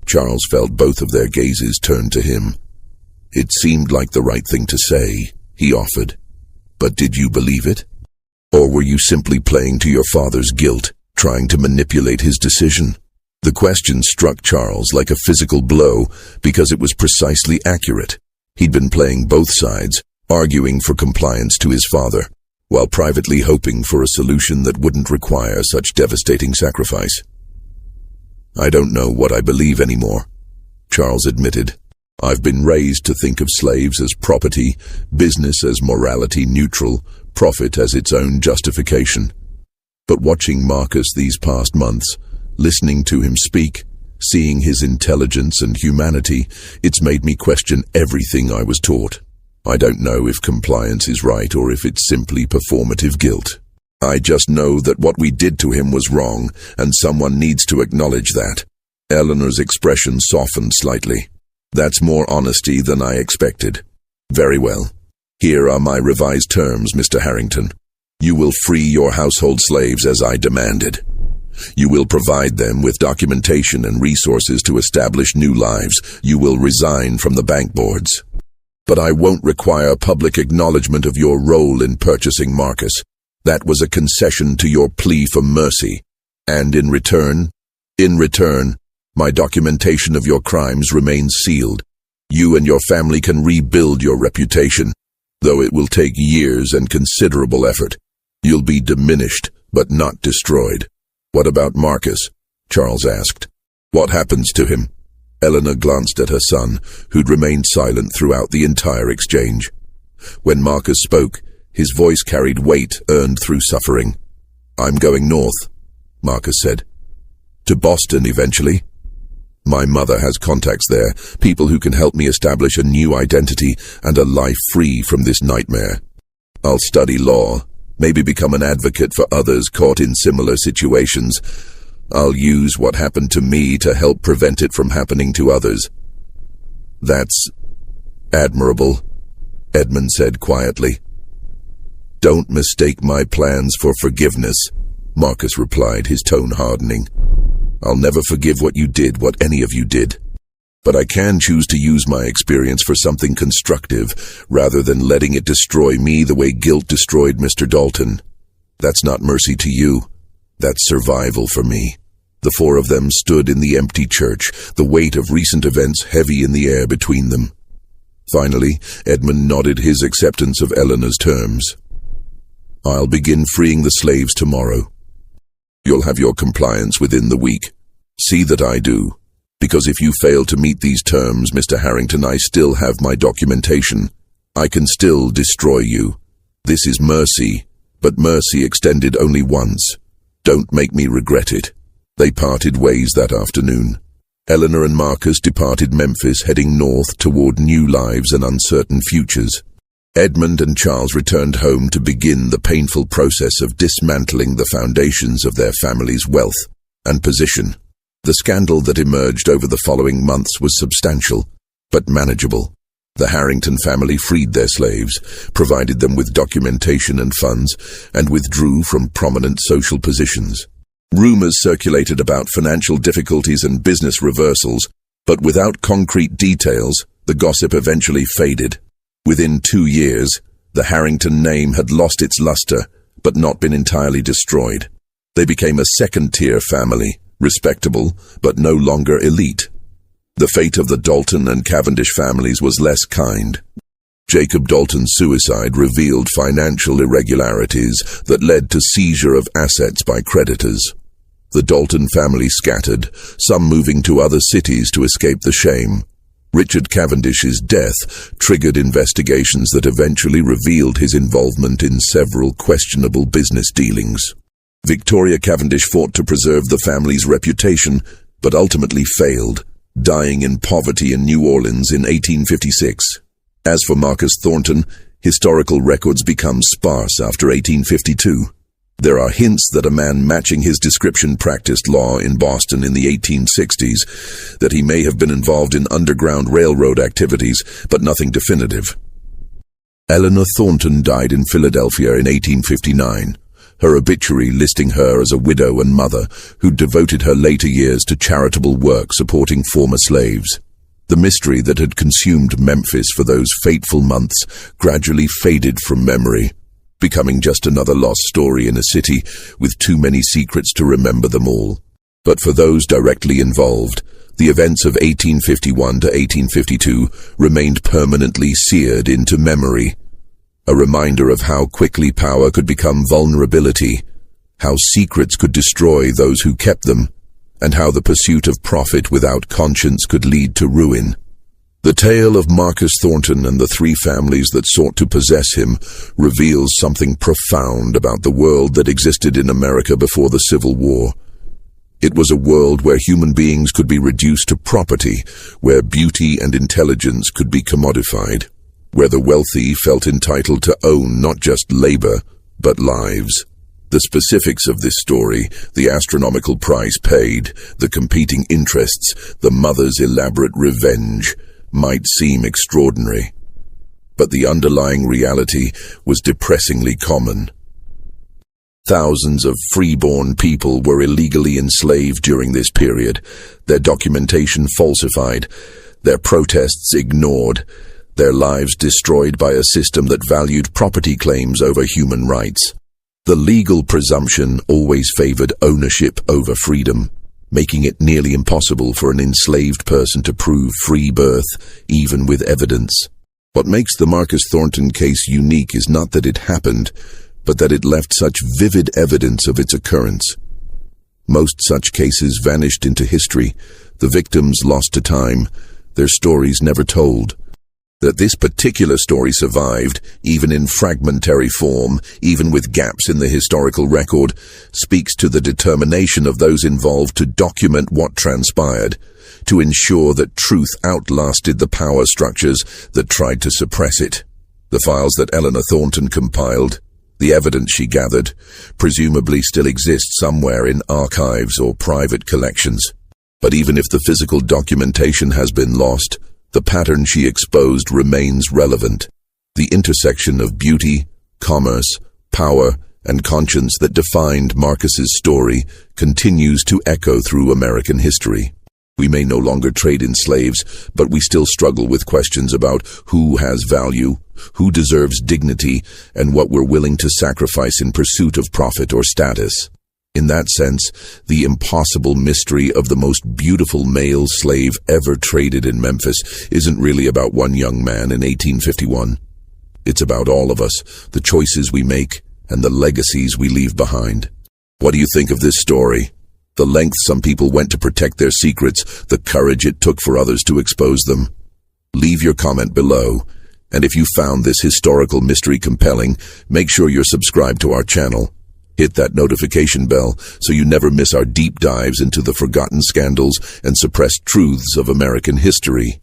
Charles felt both of their gazes turned to him. It seemed like the right thing to say, he offered. But did you believe it? Or were you simply playing to your father's guilt, trying to manipulate his decision? The question struck Charles like a physical blow because it was precisely accurate. He'd been playing both sides, arguing for compliance to his father, while privately hoping for a solution that wouldn't require such devastating sacrifice. I don't know what I believe anymore, Charles admitted. I've been raised to think of slaves as property, business as morality neutral, profit as its own justification. But watching Marcus these past months, listening to him speak, seeing his intelligence and humanity, it's made me question everything I was taught. I don't know if compliance is right or if it's simply performative guilt. I just know that what we did to him was wrong, and someone needs to acknowledge that. Eleanor's expression softened slightly. That's more honesty than I expected. Very well. Here are my revised terms, Mr. Harrington. You will free your household slaves as I demanded. You will provide them with documentation and resources to establish new lives. You will resign from the bank boards. But I won't require public acknowledgement of your role in purchasing Marcus. That was a concession to your plea for mercy. And in return, my documentation of your crimes remains sealed. You and your family can rebuild your reputation, though it will take years and considerable effort. You'll be diminished, but not destroyed. What about Marcus? Charles asked. What happens to him? Eleanor glanced at her son, who'd remained silent throughout the entire exchange. When Marcus spoke, his voice carried weight earned through suffering. I'm going north, Marcus said. To Boston eventually. My mother has contacts there, people who can help me establish a new identity and a life free from this nightmare. I'll study law, maybe become an advocate for others caught in similar situations. I'll use what happened to me to help prevent it from happening to others. That's admirable, Edmund said quietly. Don't mistake my plans for forgiveness, Marcus replied, his tone hardening. I'll never forgive what you did, what any of you did. But I can choose to use my experience for something constructive, rather than letting it destroy me the way guilt destroyed Mr. Dalton. That's not mercy to you. That's survival for me. The four of them stood in the empty church, the weight of recent events heavy in the air between them. Finally, Edmund nodded his acceptance of Eleanor's terms. I'll begin freeing the slaves tomorrow. You'll have your compliance within the week. See that I do. Because if you fail to meet these terms, Mr. Harrington, I still have my documentation. I can still destroy you. This is mercy, but mercy extended only once. Don't make me regret it. They parted ways that afternoon. Eleanor and Marcus departed Memphis, heading north toward new lives and uncertain futures. Edmund and Charles returned home to begin the painful process of dismantling the foundations of their family's wealth and position. The scandal that emerged over the following months was substantial, but manageable. The Harrington family freed their slaves, provided them with documentation and funds, and withdrew from prominent social positions. Rumors circulated about financial difficulties and business reversals, but without concrete details, the gossip eventually faded. Within 2 years, the Harrington name had lost its luster, but not been entirely destroyed. They became a second-tier family, respectable, but no longer elite. The fate of the Dalton and Cavendish families was less kind. Jacob Dalton's suicide revealed financial irregularities that led to seizure of assets by creditors. The Dalton family scattered, some moving to other cities to escape the shame. Richard Cavendish's death triggered investigations that eventually revealed his involvement in several questionable business dealings. Victoria Cavendish fought to preserve the family's reputation, but ultimately failed, dying in poverty in New Orleans in 1856. As for Marcus Thornton, historical records become sparse after 1852. There are hints that a man matching his description practiced law in Boston in the 1860s, that he may have been involved in underground railroad activities, but nothing definitive. Eleanor Thornton died in Philadelphia in 1859, her obituary listing her as a widow and mother who devoted her later years to charitable work supporting former slaves. The mystery that had consumed Memphis for those fateful months gradually faded from memory, becoming just another lost story in a city with too many secrets to remember them all. But for those directly involved, the events of 1851 to 1852 remained permanently seared into memory, a reminder of how quickly power could become vulnerability, how secrets could destroy those who kept them, and how the pursuit of profit without conscience could lead to ruin. The tale of Marcus Thornton and the 3 families that sought to possess him reveals something profound about the world that existed in America before the Civil War. It was a world where human beings could be reduced to property, where beauty and intelligence could be commodified. where the wealthy felt entitled to own not just labor, but lives. The specifics of this story, the astronomical price paid, the competing interests, the mother's elaborate revenge, might seem extraordinary. But the underlying reality was depressingly common. Thousands of freeborn people were illegally enslaved during this period, their documentation falsified, their protests ignored, their lives destroyed by a system that valued property claims over human rights. The legal presumption always favored ownership over freedom, making it nearly impossible for an enslaved person to prove free birth, even with evidence. What makes the Marcus Thornton case unique is not that it happened, but that it left such vivid evidence of its occurrence. Most such cases vanished into history, the victims lost to time, their stories never told. That this particular story survived, even in fragmentary form, even with gaps in the historical record, speaks to the determination of those involved to document what transpired, to ensure that truth outlasted the power structures that tried to suppress it. The files that Eleanor Thornton compiled, the evidence she gathered, presumably still exists somewhere in archives or private collections. But even if the physical documentation has been lost, the pattern she exposed remains relevant. The intersection of beauty, commerce, power, and conscience that defined Marcus's story continues to echo through American history. We may no longer trade in slaves, but we still struggle with questions about who has value, who deserves dignity, and what we're willing to sacrifice in pursuit of profit or status. In that sense, the impossible mystery of the most beautiful male slave ever traded in Memphis isn't really about one young man in 1851. It's about all of us, the choices we make, and the legacies we leave behind. What do you think of this story? The lengths some people went to protect their secrets, the courage it took for others to expose them? Leave your comment below, and if you found this historical mystery compelling, make sure you're subscribed to our channel. Hit that notification bell so you never miss our deep dives into the forgotten scandals and suppressed truths of American history.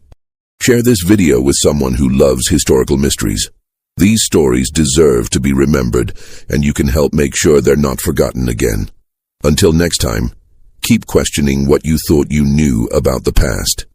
Share this video with someone who loves historical mysteries. These stories deserve to be remembered, and you can help make sure they're not forgotten again. Until next time, keep questioning what you thought you knew about the past.